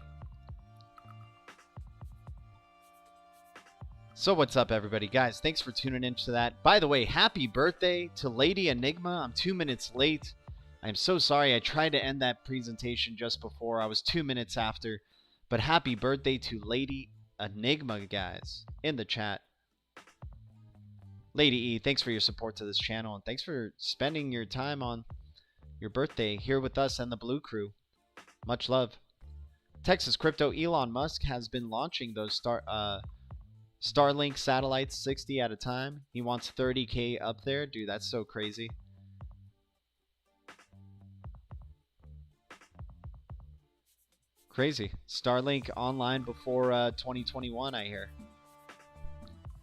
So what's up, everybody? Guys, thanks for tuning into that. By the way, happy birthday to Lady Enigma. I'm 2 minutes late. I'm so sorry. I tried to end that presentation just before. I was 2 minutes after. But happy birthday to Lady Enigma, guys, in the chat. Lady E, thanks for your support to this channel, and thanks for spending your time on your birthday here with us and the Blue Crew. Much love. Texas Crypto, Elon Musk has been launching those Starlink satellites 60 at a time. He wants 30K up there. Dude, that's so crazy. Crazy. Starlink online before 2021, I hear.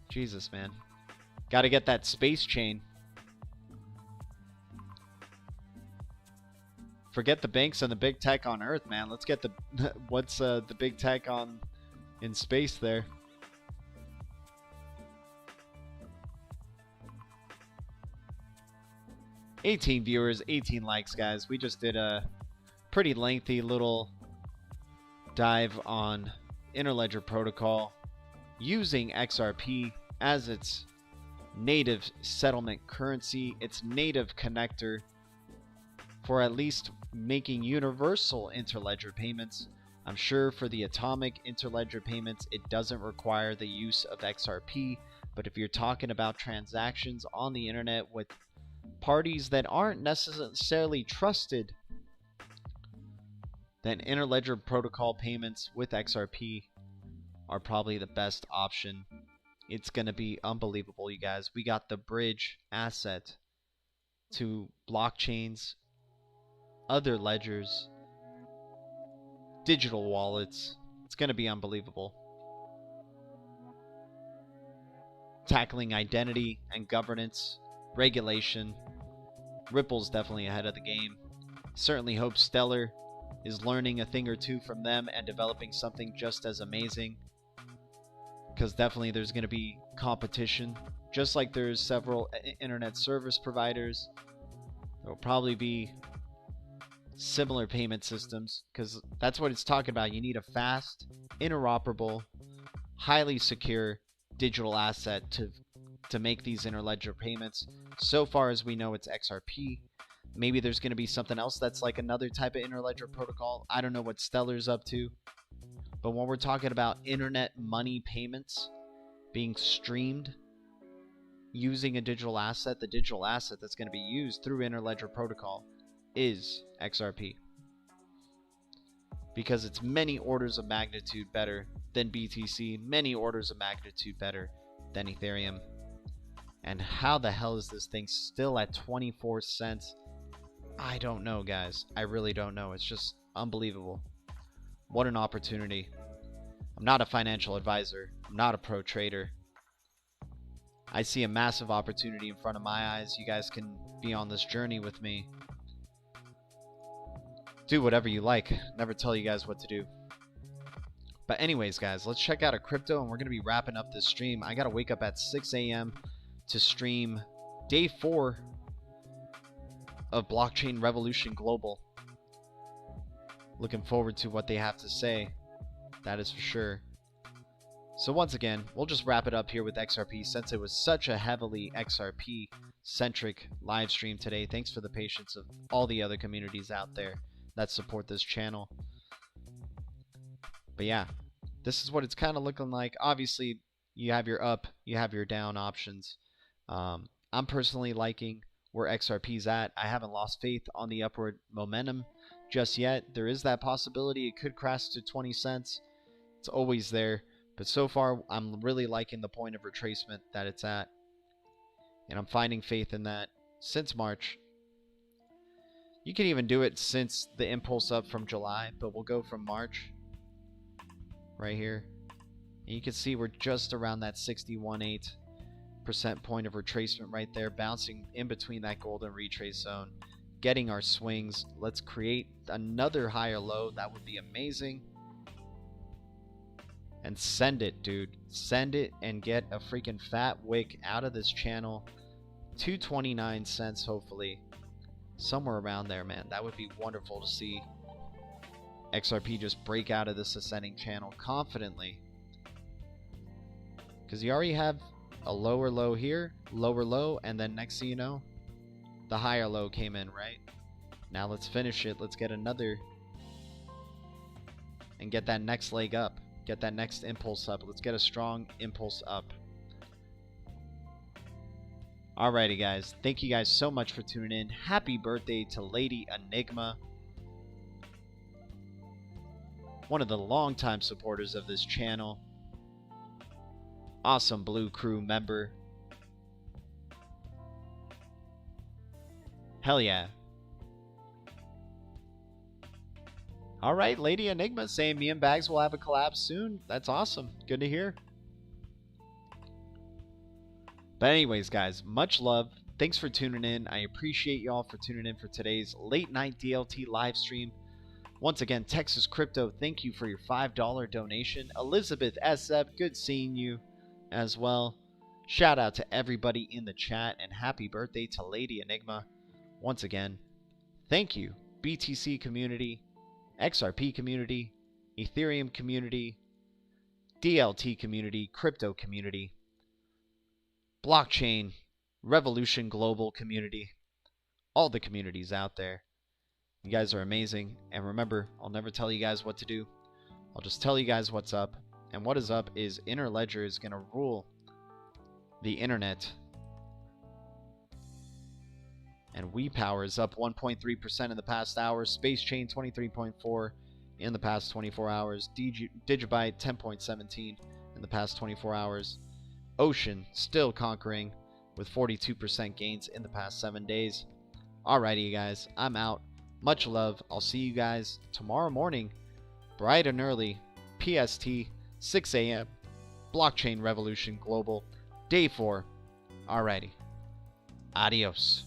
Jesus, man. Got to get that space chain. Forget the banks and the big tech on Earth, man. Let's get the what's the big tech on in space there. $18 viewers, 18 likes, guys. We just did a pretty lengthy little dive on Interledger protocol using XRP as its native settlement currency, its native connector for at least making universal interledger payments. I'm sure for the atomic interledger payments, it doesn't require the use of XRP, but if you're talking about transactions on the internet with parties that aren't necessarily trusted, then interledger protocol payments with XRP are probably the best option. It's going to be unbelievable, you guys. We got the bridge asset to blockchains, other ledgers, digital wallets. It's going to be unbelievable. Tackling identity and governance, regulation. Ripple's definitely ahead of the game. Certainly hope Stellar is learning a thing or two from them and developing something just as amazing. Because definitely there's going to be competition. Just like there's several internet service providers. There will probably be similar payment systems. Because that's what it's talking about. You need a fast, interoperable, highly secure digital asset to make these interledger payments. So far as we know, it's XRP. Maybe there's going to be something else that's like another type of interledger protocol. I don't know what Stellar's up to. But when we're talking about internet money payments being streamed using a digital asset, the digital asset that's going to be used through Interledger protocol is XRP. Because it's many orders of magnitude better than BTC, many orders of magnitude better than Ethereum. And how the hell is this thing still at 24 cents? I don't know, guys. I really don't know. It's just unbelievable. What an opportunity. I'm not a financial advisor. I'm not a pro trader. I see a massive opportunity in front of my eyes. You guys can be on this journey with me. Do whatever you like. Never tell you guys what to do. But anyways, guys, let's check out a crypto, and we're going to be wrapping up this stream. I got to wake up at 6 a.m. to stream day 4 of Blockchain Revolution Global. Looking forward to what they have to say. That is for sure. So once again, we'll just wrap it up here with XRP since it was such a heavily XRP-centric live stream today. Thanks for the patience of all the other communities out there that support this channel. But yeah, this is what it's kind of looking like. Obviously, you have your up, you have your down options. I'm personally liking where XRP's at. I haven't lost faith on the upward momentum just yet. There is that possibility it could crash to 20 cents. It's always there. But so far, I'm really liking the point of retracement that it's at. And I'm finding faith in that since March. You can even do it since the impulse up from July, but we'll go from March. Right here. And you can see we're just around that 61.8% point of retracement right there, bouncing in between that golden retrace zone, getting our swings. Let's create another higher low. That would be amazing. And send it, dude. Send it and get a freaking fat wick out of this channel. 2.29 cents, hopefully. Somewhere around there, man. That would be wonderful to see XRP just break out of this ascending channel confidently. Because you already have a lower low here, lower low, and then next thing you know, the higher low came in, right? Now let's finish it. Let's get another and get that next leg up. Get that next impulse up. Let's get a strong impulse up. Alrighty, guys. Thank you guys so much for tuning in. Happy birthday to Lady Enigma, one of the longtime supporters of this channel. Awesome Blue Crew member. Hell yeah. Alright, Lady Enigma saying me and Bags will have a collab soon. That's awesome. Good to hear. But anyways, guys, much love. Thanks for tuning in. I appreciate y'all for tuning in for today's late night DLT live stream. Once again, Texas Crypto, thank you for your $5 donation. Elizabeth SF, good seeing you as well. Shout out to everybody in the chat, and happy birthday to Lady Enigma. Once again, thank you, BTC community, XRP community, Ethereum community, DLT community, crypto community, blockchain, revolution global community, all the communities out there. You guys are amazing. And remember, I'll never tell you guys what to do. I'll just tell you guys what's up. And what is up is Interledger is going to rule the internet. And WePower is up 1.3% in the past hour. Space Chain 23.4 in the past 24 hours. Digibyte 10.17 in the past 24 hours. Ocean still conquering with 42% gains in the past 7 days. Alrighty, you guys, I'm out. Much love. I'll see you guys tomorrow morning, bright and early, PST, 6 a.m. Blockchain Revolution Global, Day 4. Alrighty. Adios.